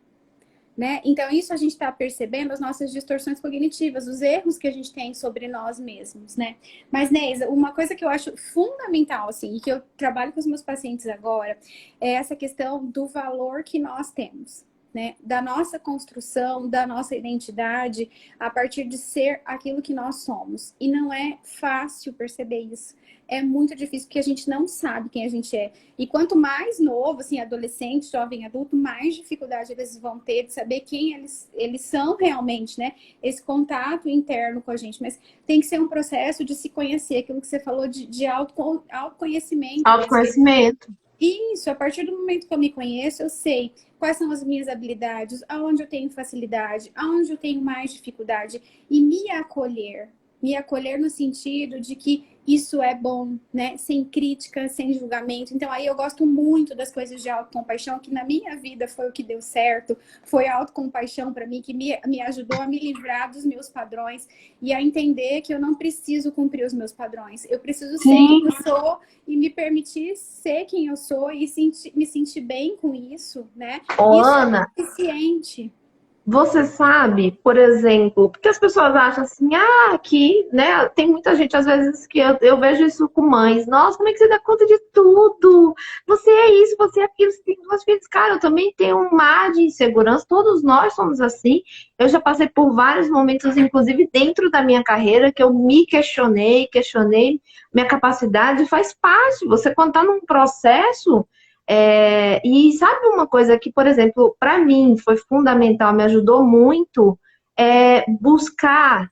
Né? Então, isso a gente está percebendo as nossas distorções cognitivas, os erros que a gente tem sobre nós mesmos, né? Mas, Neisa, uma coisa que eu acho fundamental, assim, e que eu trabalho com os meus pacientes agora, é essa questão do valor que nós temos, né? Da nossa construção, da nossa identidade, a partir de ser aquilo que nós somos. E não é fácil perceber isso. É muito difícil, porque a gente não sabe quem a gente é. E quanto mais novo, assim, adolescente, jovem, adulto, mais dificuldade eles vão ter de saber quem eles são realmente, né? Esse contato interno com a gente. Mas tem que ser um processo de se conhecer, aquilo que você falou de autoconhecimento mesmo. Autoconhecimento. Isso, a partir do momento que eu me conheço, eu sei quais são as minhas habilidades, aonde eu tenho facilidade, aonde eu tenho mais dificuldade, e me acolher. Me acolher no sentido de que isso é bom, né? Sem crítica, sem julgamento. Então, aí eu gosto muito das coisas de autocompaixão, que na minha vida foi o que deu certo. Foi a autocompaixão para mim, que me ajudou a me livrar dos meus padrões e a entender que eu não preciso cumprir os meus padrões. Eu preciso ser Sim. quem eu sou e me permitir ser quem eu sou e me sentir bem com isso, né? Ô, Isso Ana, é suficiente. você sabe, por exemplo, porque as pessoas acham assim, aqui, né? Tem muita gente, às vezes, que eu vejo isso com mães. Nossa, como é que você dá conta de tudo? Você é isso, você é aquilo, você tem duas filhas. Cara, eu também tenho um mar de insegurança, todos nós somos assim. Eu já passei por vários momentos, inclusive dentro da minha carreira, que eu me questionei minha capacidade, faz parte. Você, quando tá num processo. E sabe uma coisa que, por exemplo, para mim foi fundamental, me ajudou muito, buscar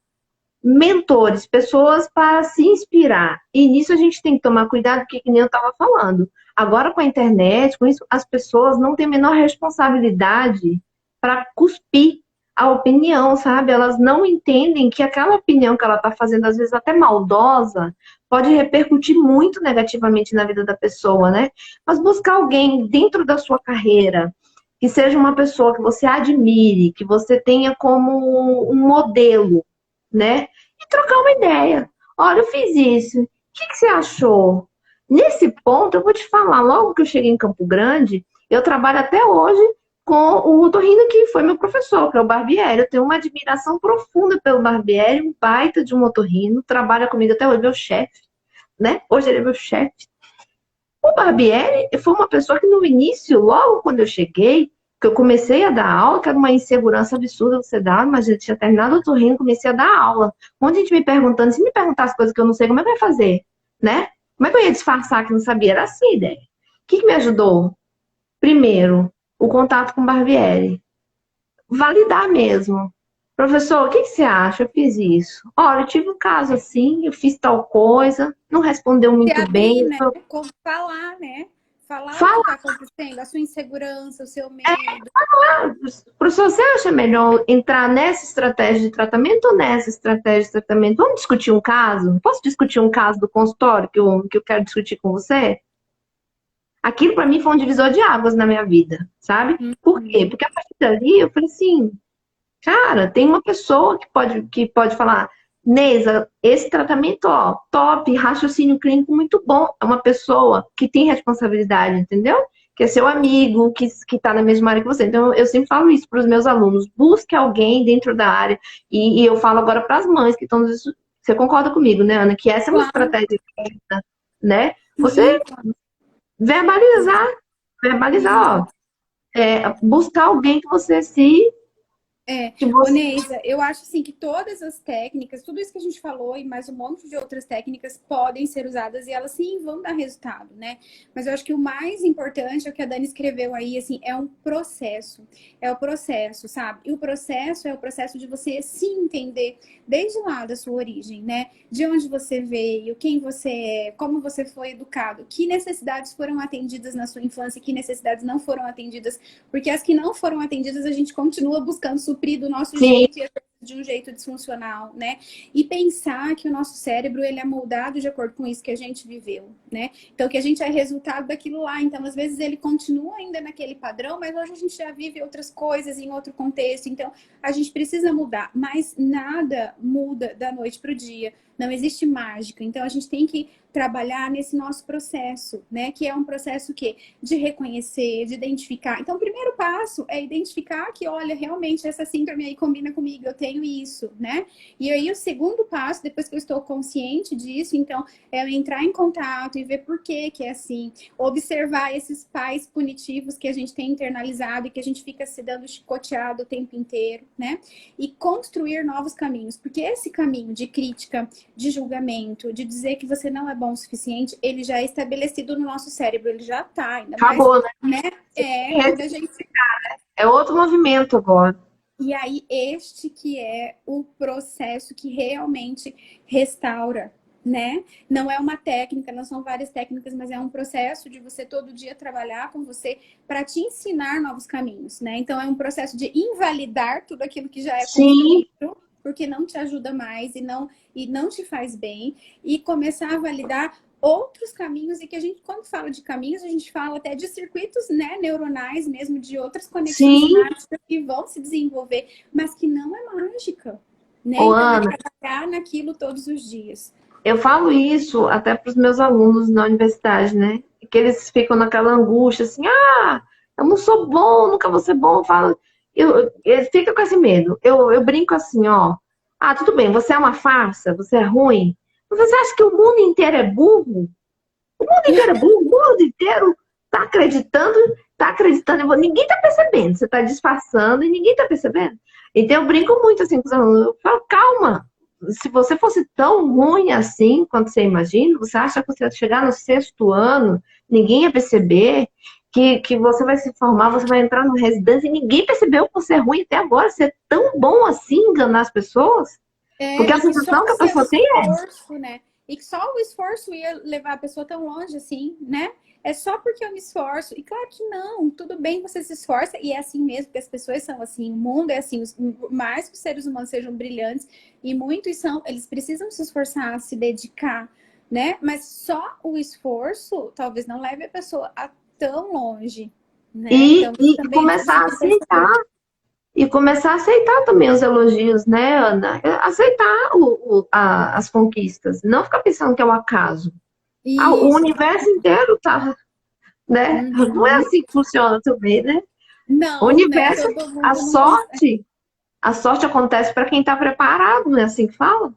mentores, pessoas para se inspirar. E nisso a gente tem que tomar cuidado, porque que nem eu estava falando. Agora com a internet, com isso, as pessoas não têm a menor responsabilidade para cuspir a opinião, sabe? Elas não entendem que aquela opinião que ela está fazendo, às vezes até maldosa, pode repercutir muito negativamente na vida da pessoa, né? Mas buscar alguém dentro da sua carreira, que seja uma pessoa que você admire, que você tenha como um modelo, né? E trocar uma ideia. Olha, eu fiz isso. O que que você achou? Nesse ponto, eu vou te falar, logo que eu cheguei em Campo Grande, eu trabalho até hoje com o otorrino que foi meu professor, que é o Barbieri. Eu tenho uma admiração profunda pelo Barbieri, um baita de um otorrino, trabalha comigo até hoje, meu chefe, né? Hoje ele é meu chefe. O Barbieri foi uma pessoa que no início, logo quando eu cheguei, que eu comecei a dar aula, que era uma insegurança absurda você dar, mas eu tinha terminado o otorrino, comecei a dar aula. Um monte de gente me perguntando, se me perguntar as coisas que eu não sei, como é que eu ia fazer? Né? Como é que eu ia disfarçar que não sabia? Era assim a ideia. O que que me ajudou? Primeiro, o contato com o Barbieri. Validar mesmo. Professor, o que que você acha? Eu fiz isso. Olha, eu tive um caso assim, eu fiz tal coisa, não respondeu Se muito abrir, bem. né? Como falar, né? Falar o que Fala, está acontecendo, a sua insegurança, o seu medo. professor, você acha melhor entrar nessa estratégia de tratamento ou nessa estratégia de tratamento? Vamos discutir um caso? Posso discutir um caso do consultório que eu quero discutir com você? Aquilo para mim foi um divisor de águas na minha vida, sabe? Por quê? Uhum. Porque a partir dali eu falei assim, cara, tem uma pessoa que pode falar, Neisa, esse tratamento, ó, top, raciocínio clínico muito bom. É uma pessoa que tem responsabilidade, entendeu? Que é seu amigo, que tá na mesma área que você. Então, eu sempre falo isso para os meus alunos. Busque alguém dentro da área. E eu falo agora para as mães que estão nos Você concorda comigo, né, Ana? Que essa é uma Claro, estratégia, né? sim, Você verbalizar, verbalizar, sim. ó. Buscar alguém que você se... É, Que ô você... Neisa, eu acho assim que todas as técnicas, tudo isso que a gente falou e mais um monte de outras técnicas podem ser usadas e elas sim vão dar resultado, né? Mas eu acho que o mais importante é o que a Dani escreveu aí, assim, é um processo. É o processo, sabe? E o processo é o processo de você se entender desde lá da sua origem, né? De onde você veio, quem você é, como você foi educado, que necessidades foram atendidas na sua infância, que necessidades não foram atendidas, porque as que não foram atendidas a gente continua buscando suprir do nosso Sim, jeito e de um jeito disfuncional, né? E pensar que o nosso cérebro ele é moldado de acordo com isso que a gente viveu, né? Então que a gente é resultado daquilo lá. Então às vezes ele continua ainda naquele padrão, mas hoje a gente já vive outras coisas em outro contexto. Então a gente precisa mudar, mas nada muda da noite para o dia. Não existe mágica. Então a gente tem que trabalhar nesse nosso processo, né? Que é um processo que de reconhecer, de identificar. Então, o primeiro passo é identificar que, olha, realmente essa síndrome aí combina comigo, eu tenho isso, né? E aí, o segundo passo, depois que eu estou consciente disso, então, é eu entrar em contato e ver por que é assim. Observar esses pais punitivos que a gente tem internalizado e que a gente fica se dando chicoteado o tempo inteiro, né? E construir novos caminhos. Porque esse caminho de crítica, de julgamento, de dizer que você não é bom o suficiente, ele já é estabelecido no nosso cérebro, ele já tá, ainda mais, acabou, né? né? É, quando a gente. É outro movimento agora. E aí, este que é o processo que realmente restaura, né? Não é uma técnica, não são várias técnicas, mas é um processo de você todo dia trabalhar com você para te ensinar novos caminhos, né? Então, é um processo de invalidar tudo aquilo que já é Sim, construído, porque não te ajuda mais e não te faz bem, e começar a validar outros caminhos, e que a gente, quando fala de caminhos, a gente fala até de circuitos, né, neuronais mesmo, de outras conexões sim. sinápticas que vão se desenvolver, mas que não é mágica, né? Ô, Então, é Ana, trabalhar naquilo todos os dias. eu falo isso até para os meus alunos na universidade, né? Que eles ficam naquela angústia, assim, eu não sou bom, nunca vou ser bom. Eu falo, eles ficam com esse medo. Eu brinco assim, ó. Ah, tudo bem, você é uma farsa, você é ruim. Mas você acha que o mundo inteiro é burro? O mundo inteiro é burro, o mundo inteiro tá acreditando em você. Ninguém tá percebendo. Você tá disfarçando e ninguém tá percebendo. Então eu brinco muito assim com os alunos. Eu falo, calma. Se você fosse tão ruim assim quanto você imagina, você acha que você ia chegar no sexto ano, ninguém ia perceber que você vai se formar, você vai entrar no residência e ninguém percebeu que você é ruim até agora. Você é tão bom assim enganar as pessoas? Porque É, a e que só sensação que o a seu pessoa tem é esforço, né? E que só o esforço ia levar a pessoa tão longe assim, né? É só porque eu me esforço. E claro que não, tudo bem que você se esforça, e é assim mesmo, porque as pessoas são assim, o mundo é assim, mais que os seres humanos sejam brilhantes, e muitos são, eles precisam se esforçar, se dedicar, né? Mas só o esforço talvez não leve a pessoa a tão longe, né? E, Então, isso e também a gente começar a precisa perceber. aceitar. E começar a aceitar também os elogios, né, Ana? Aceitar as conquistas. Não ficar pensando que é um acaso. Ah, o Isso. universo inteiro tá, né? Não é Uhum. assim que funciona também, né? O Não, né? universo, Todo a mundo não consegue. sorte, a sorte acontece para quem está preparado, não é assim que fala?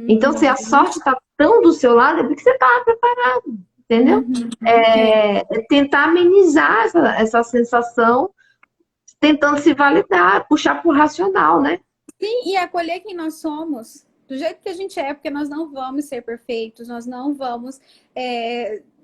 Então, se a Uhum. sorte está tão do seu lado, é porque você está preparado, entendeu? Uhum. É tentar amenizar essa sensação, tentando se validar, puxar pro racional, né? Sim, e acolher quem nós somos, do jeito que a gente é, porque nós não vamos ser perfeitos, nós não vamos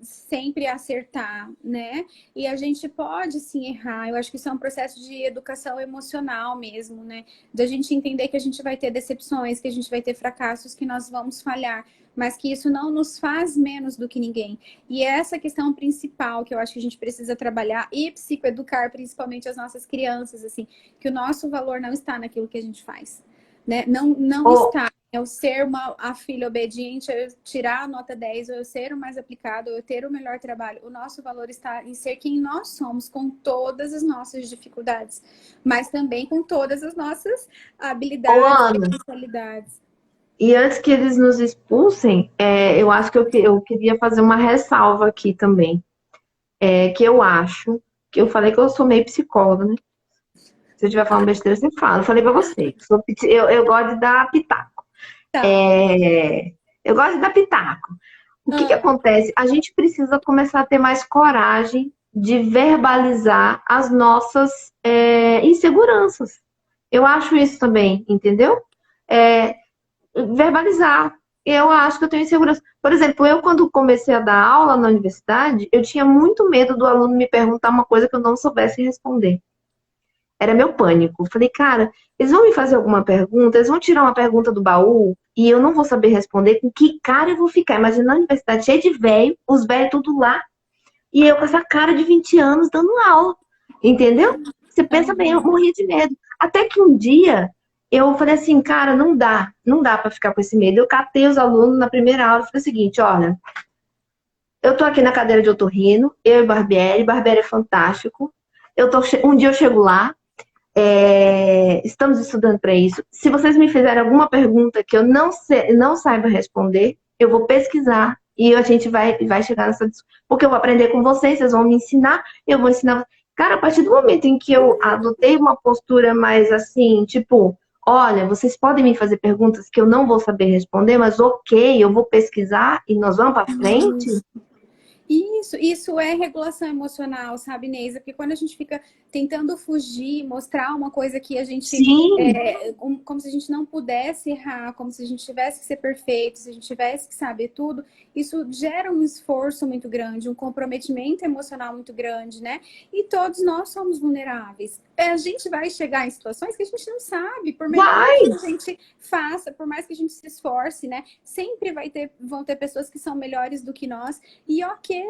sempre acertar, né? E a gente pode sim errar. Eu acho que isso é um processo de educação emocional mesmo, né? Da gente entender que a gente vai ter decepções, que a gente vai ter fracassos, que nós vamos falhar, mas que isso não nos faz menos do que ninguém. E essa questão principal que eu acho que a gente precisa trabalhar e psicoeducar, principalmente as nossas crianças, assim, que o nosso valor não está naquilo que a gente faz, né? Não Ou, está. Eu ser a filha obediente, eu tirar a nota 10, ou eu ser o mais aplicado, ou eu ter o melhor trabalho. O nosso valor está em ser quem nós somos, com todas as nossas dificuldades, mas também com todas as nossas ou habilidades, Ana, potencialidades. e antes que eles nos expulsem, eu acho que eu queria fazer uma ressalva aqui também. Que eu acho, que eu falei que eu sou meio psicóloga, né? Se eu estiver falando besteira, você fala. Eu falei pra você. Eu gosto de dar pitaco. Tá. É, eu gosto de dar pitaco. O que Ah, acontece? A gente precisa começar a ter mais coragem de verbalizar as nossas inseguranças. Eu acho isso também, entendeu? É, verbalizar. Eu acho que eu tenho insegurança. Por exemplo, eu quando comecei a dar aula na universidade, eu tinha muito medo do aluno me perguntar uma coisa que eu não soubesse responder. Era meu pânico. Falei, cara, eles vão me fazer alguma pergunta, eles vão tirar uma pergunta do baú e eu não vou saber responder. Com que cara eu vou ficar? Imagina na universidade cheia de velho, os velhos tudo lá, e eu com essa cara de 20 anos dando aula. Entendeu? Você pensa bem, eu aham. morria de medo. Até que um dia eu falei assim, cara, não dá para ficar com esse medo. Eu catei os alunos na primeira aula e falei o seguinte, olha, eu tô aqui na cadeira de otorrino, eu e Barbieri é fantástico. Um dia eu chego lá, estamos estudando para isso. Se vocês me fizerem alguma pergunta que eu não saiba responder, eu vou pesquisar e a gente vai chegar nessa discussão. Porque eu vou aprender com vocês, vocês vão me ensinar, eu vou ensinar. Cara, a partir do momento em que eu adotei uma postura mais assim, tipo, olha, vocês podem me fazer perguntas que eu não vou saber responder, mas ok, eu vou pesquisar e nós vamos para frente. Isso é regulação emocional, sabe, Neisa? Porque quando a gente fica tentando fugir, mostrar uma coisa que a gente Sim, como se a gente não pudesse errar, como se a gente tivesse que ser perfeito, se a gente tivesse que saber tudo, isso gera um esforço muito grande, um comprometimento emocional muito grande, né? E todos nós somos vulneráveis. A gente vai chegar em situações que a gente não sabe, por melhor vai, que a gente faça, por mais que a gente se esforce, né? Sempre vão ter pessoas que são melhores do que nós. E ok,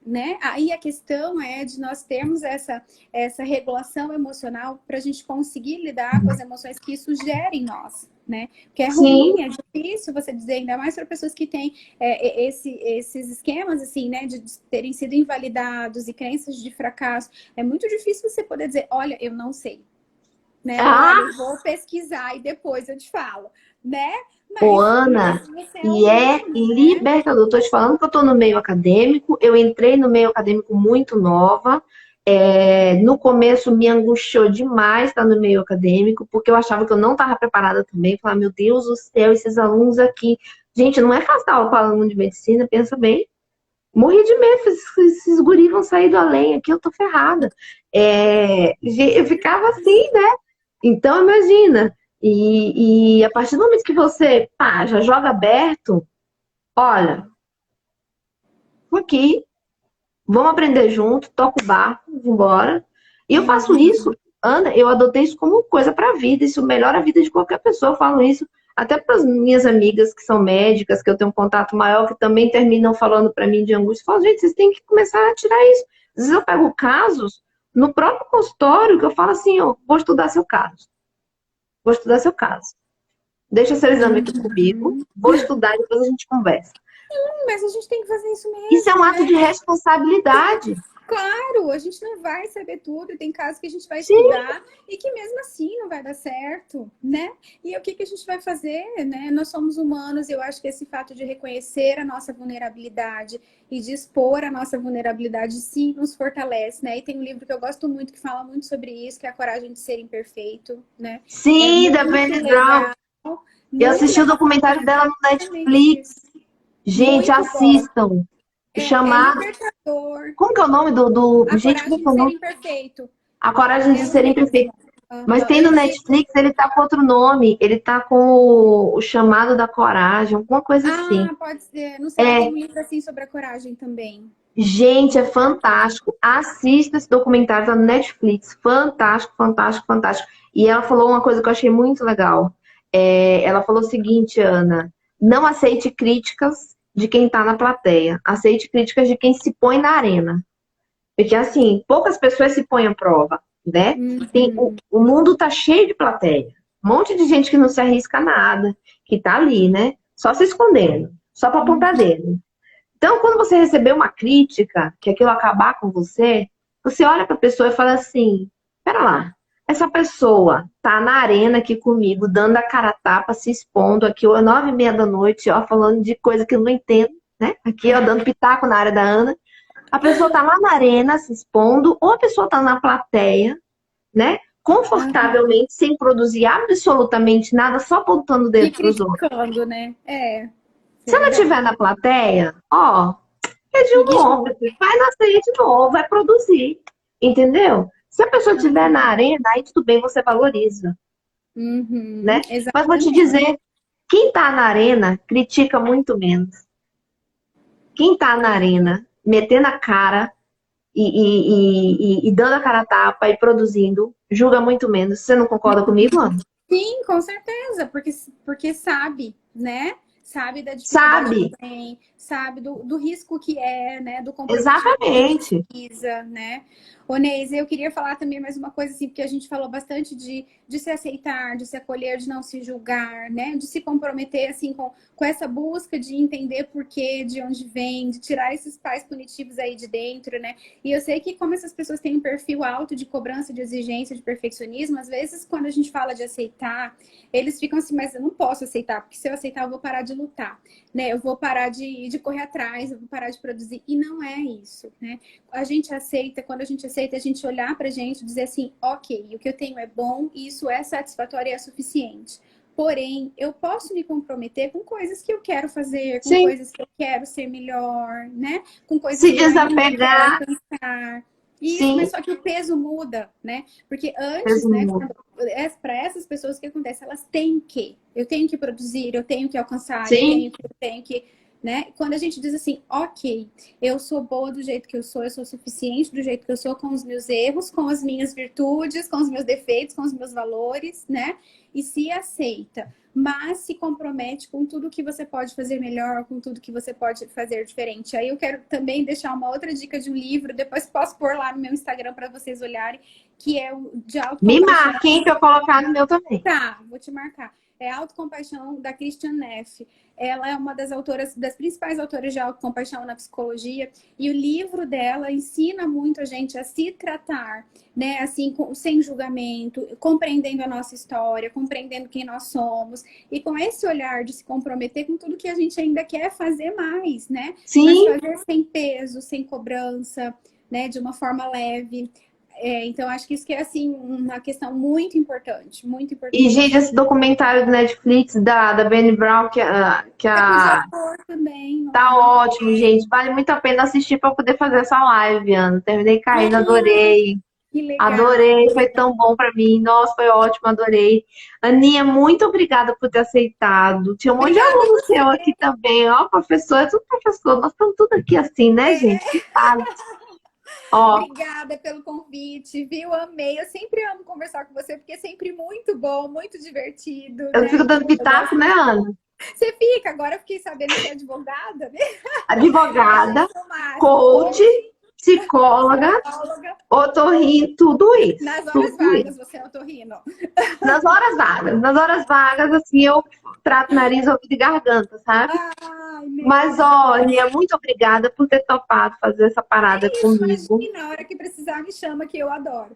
né? Aí a questão é de nós termos essa regulação emocional para a gente conseguir lidar com as emoções que isso gera em nós, né? Que é sim, ruim, é difícil você dizer, ainda mais para pessoas que têm esses esquemas, assim, né? De terem sido invalidados e crenças de fracasso. É muito difícil você poder dizer, olha, eu não sei, né? Olha, ah, eu vou pesquisar e depois eu te falo, né? ô, Mas Ana, você é e é humano, né? libertador. Tô te falando que eu tô no meio acadêmico, eu entrei no meio acadêmico muito nova. No começo me angustiou demais estar no meio acadêmico, porque eu achava que eu não estava preparada também. Falar, meu Deus do céu, esses alunos aqui. Gente, não é fácil dar aula para aluno de medicina, pensa bem. Morri de medo, esses guris vão sair do além aqui, eu tô ferrada. Eu ficava assim, né? Então, imagina. E a partir do momento que você, pá, já joga aberto, olha, tô aqui, vamos aprender junto, toca o barco, vambora. E eu faço isso, Uhum. Ana, eu adotei isso como coisa para a vida, isso melhora a vida de qualquer pessoa. Eu falo isso até para as minhas amigas que são médicas, que eu tenho um contato maior, que também terminam falando para mim de angústia. Eu falo, gente, vocês têm que começar a tirar isso. Às vezes eu pego casos no próprio consultório que eu falo assim, ó, vou estudar seu caso, vou estudar seu caso. Deixa seu exame aqui comigo, Uhum. vou estudar e depois a gente conversa. Mas a gente tem que fazer isso Isso é um mesmo, ato né? de responsabilidade. Claro, a gente não vai saber tudo, e tem casos que a gente vai Sim, estudar e que mesmo assim não vai dar certo, né? E o que que a gente vai fazer, né? Nós somos humanos, e eu acho que esse fato de reconhecer a nossa vulnerabilidade e de expor a nossa vulnerabilidade, sim, nos fortalece, né? E tem um livro que eu gosto muito, que fala muito sobre isso, que é A Coragem de Ser Imperfeito, né? É sim, da muito Brené Brown. legal, Eu muito assisti o legal, documentário dela no exatamente Netflix. isso. Gente, Muito bom. assistam. É Chamado. libertador. Como que é o nome do... A Gente, como coragem que é de o ser nome? imperfeito. A Coragem de É o Ser Imperfeito. mesmo. Mas Aham. tem Eu no indico. Netflix, ele tá com outro nome. Ele tá com o Chamado da Coragem, alguma coisa assim. Ah, pode ser. Não sei, É, tem um livro assim sobre a coragem também. gente, é fantástico. Assista esse documentário tá no Netflix. Fantástico, fantástico, fantástico. E ela falou uma coisa que eu achei muito legal. Ela falou o seguinte, Ana, não aceite críticas de quem tá na plateia. Aceite críticas de quem se põe na arena. Porque, assim, poucas pessoas se põem à prova, né? Uhum. O mundo tá cheio de plateia. Um monte de gente que não se arrisca a nada, que tá ali, né? Só se escondendo, só para apontar Uhum. dedo. Então, quando você receber uma crítica, que aquilo acabar com você, você olha para a pessoa e fala assim: pera lá, essa pessoa tá na arena aqui comigo, dando a cara a tapa, se expondo aqui, ó, 9h30 da noite, ó, falando de coisa que eu não entendo, né? Aqui, ó, dando pitaco na área da Ana. A pessoa tá lá na arena se expondo, ou a pessoa tá na plateia, né? Aham. Confortavelmente, sem produzir absolutamente nada, só apontando o E dedo para os outros. criticando, né? É, Se ela estiver verdade. na plateia, ó, é de novo, Ignora. vai nascer de novo, vai produzir, entendeu? Se a pessoa estiver na arena, aí tudo bem, você valoriza, Uhum. né? Mas vou te Exatamente. dizer, quem tá na arena critica muito menos. Quem tá na arena, metendo a cara e dando a cara a tapa e produzindo, julga muito menos. Você não concorda comigo, Ana? Sim, com certeza, porque sabe, né? Sabe da dificuldade que Sabe? tem, sabe do risco que é, né? Do comprometimento que Exatamente. precisa, né? Ô, Neise, eu queria falar também mais uma coisa, assim, porque a gente falou bastante de se aceitar, de se acolher, de não se julgar, né? De se comprometer, assim, com essa busca de entender por quê, de onde vem, de tirar esses pais punitivos aí de dentro, né? E eu sei que como essas pessoas têm um perfil alto de cobrança, de exigência, de perfeccionismo, às vezes quando a gente fala de aceitar, eles ficam assim, mas eu não posso aceitar, porque se eu aceitar eu vou parar de lutar, né? Eu vou parar de correr atrás, eu vou parar de produzir. E não é isso, né? A gente aceita, quando a gente aceita, a gente olhar pra gente e dizer assim, ok, o que eu tenho é bom, e isso é satisfatório e é suficiente. Porém, eu posso me comprometer com coisas que eu quero fazer, com Sim. coisas que eu quero ser melhor, né? Com coisas Se que eu ainda quero desapegar, alcançar. Isso, mas sim, só que o peso muda, né? Porque antes, né, resumo. para essas pessoas, o que acontece? Elas têm que, eu tenho que produzir, eu tenho que alcançar, Sim, eu tenho que, né? Quando a gente diz assim, ok, eu sou boa do jeito que eu sou suficiente do jeito que eu sou, com os meus erros, com as minhas virtudes, com os meus defeitos, com os meus valores, né? E se aceita, mas se compromete com tudo que você pode fazer melhor, com tudo que você pode fazer diferente. Aí eu quero também deixar uma outra dica de um livro, depois posso pôr lá no meu Instagram para vocês olharem, que é o de me autocompaixão. marquem para eu colocar no meu também. Tá, vou te marcar. É Autocompaixão, da Christian Neff. Ela é uma das autoras, das principais autoras de autocompaixão na psicologia, e o livro dela ensina muito a gente a se tratar, né, assim, sem julgamento, compreendendo a nossa história, compreendendo quem nós somos, e com esse olhar de se comprometer com tudo que a gente ainda quer fazer mais, né? Mas Sim. fazer sem peso, sem cobrança, né, de uma forma leve. Então, acho que isso que é, assim, uma questão muito importante, muito E, gente, importante. esse documentário do Netflix da Brené Brown, É com o João Porto também, não tá é? ótimo, gente. Vale muito a pena assistir para poder fazer essa live, Ana. Terminei caindo, Ah, adorei. que legal. Adorei, foi tão bom pra mim. Nossa, foi ótimo, adorei. Aninha, muito obrigada por ter aceitado. Tinha um monte de Obrigada a aluno seu você. aqui também, ó, professor, é tudo professor. Nós estamos tudo aqui assim, né, gente? Que fase. Ó, Obrigada pelo convite, viu? Amei. Eu sempre amo conversar com você, porque é sempre muito bom, muito divertido, eu né? fico dando Eu pitaco, gosto. né, Ana? Você fica, agora eu fiquei sabendo que você é advogada, né? Além Advogada, do mais, coach, coach, psicóloga, psicóloga. otorrino, tudo isso. Nas horas Tudo isso. vagas, você é otorrino. Nas horas vagas, assim, eu trato nariz, ouvido e garganta, sabe? Ah, Mas, ó, Aninha, muito obrigada por ter topado fazer essa parada comigo. Imagina, na hora que precisar, me chama que eu adoro.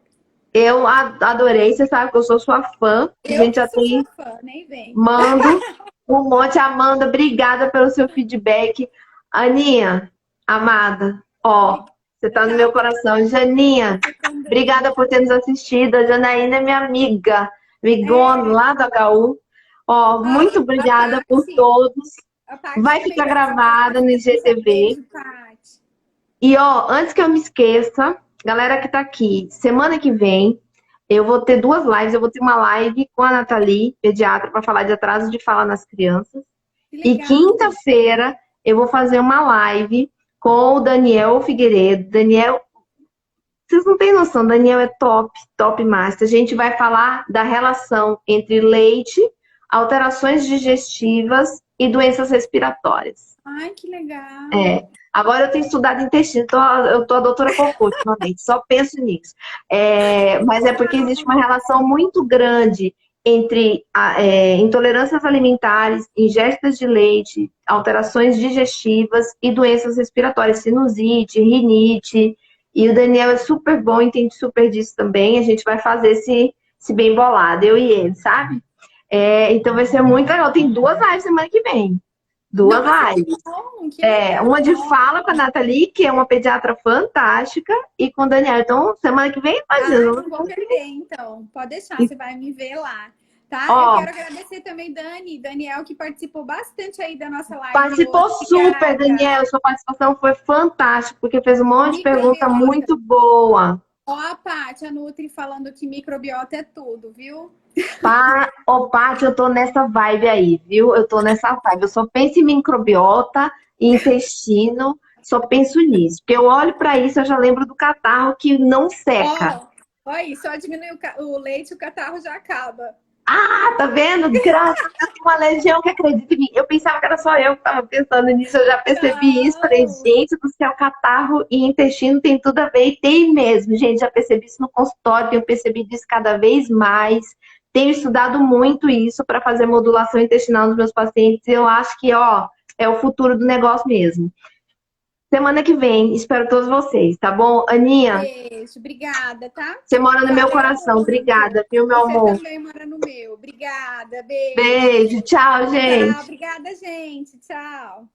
Eu adorei, você sabe que eu sou sua fã. A Eu gente que já sou sua tem fã, nem vem. mando um monte. Amanda, obrigada pelo seu feedback. Aninha, amada, ó, você tá no meu coração. Janinha, Você também. obrigada por ter nos assistido. A Janaína é minha amiga, amigona lá do HU. Ó, muito obrigada por todos. A Paty Vai também ficar participou gravada no bastante. IGTV. Beijo, Paty. E ó, antes que eu me esqueça, galera que tá aqui, semana que vem eu vou ter 2 lives. Eu vou ter uma live com a Nathalie, pediatra, para falar de atraso de fala nas crianças. Que E legal. quinta-feira eu vou fazer uma live com o Daniel Figueiredo. Daniel, vocês não têm noção, Daniel é top, top master. A gente vai falar da relação entre leite, alterações digestivas e doenças respiratórias. Ai, que legal. Agora eu tenho estudado intestino, eu tô a doutora Cocô ultimamente, só penso nisso. Mas é porque existe uma relação muito grande entre intolerâncias alimentares, ingestas de leite, alterações digestivas e doenças respiratórias, sinusite, rinite. E o Daniel é super bom, entende super disso também. A gente vai fazer esse bem bolado, eu e ele, sabe? Então vai ser muito legal. Tem 2 lives semana que vem. 2 Nossa, lives. que bom, que legal. Uma de fala com a Nathalie, que é uma pediatra fantástica, e com o Daniel. Então, semana que vem, imagina. Não vou perder, então. Pode deixar, você vai me ver lá. Tá? Ó, Eu quero agradecer também Daniel, que participou bastante aí da nossa live. participou hoje. super, Obrigada. Daniel. Sua participação foi fantástica, porque fez um monte de pergunta Microbiota. muito boa. Ó, a Paty, a Nutri, falando que microbiota é tudo, viu? Ô, Paty, eu tô nessa vibe aí, viu? Eu tô nessa vibe. Eu só penso em microbiota e intestino, só penso nisso. Porque eu olho pra isso, eu já lembro do catarro que não seca. Ó aí, só diminuir o leite, o catarro já acaba. Tá vendo? Graças a Deus, uma legião que acredita em mim. Eu pensava que era só eu que estava pensando nisso, eu já percebi isso. Falei, gente do céu, catarro e intestino tem tudo a ver, e tem mesmo, gente. Já percebi isso no consultório, tenho percebido isso cada vez mais. Tenho estudado muito isso para fazer modulação intestinal nos meus pacientes. E eu acho que, ó, é o futuro do negócio mesmo. Semana que vem, espero todos vocês, tá bom? Aninha, Beijo, obrigada, tá? você mora no meu Valeu coração. muito. Obrigada, viu, meu Você amor? também mora no meu. Obrigada, beijo. Beijo, tchau, gente. Tchau, obrigada, gente. Tchau.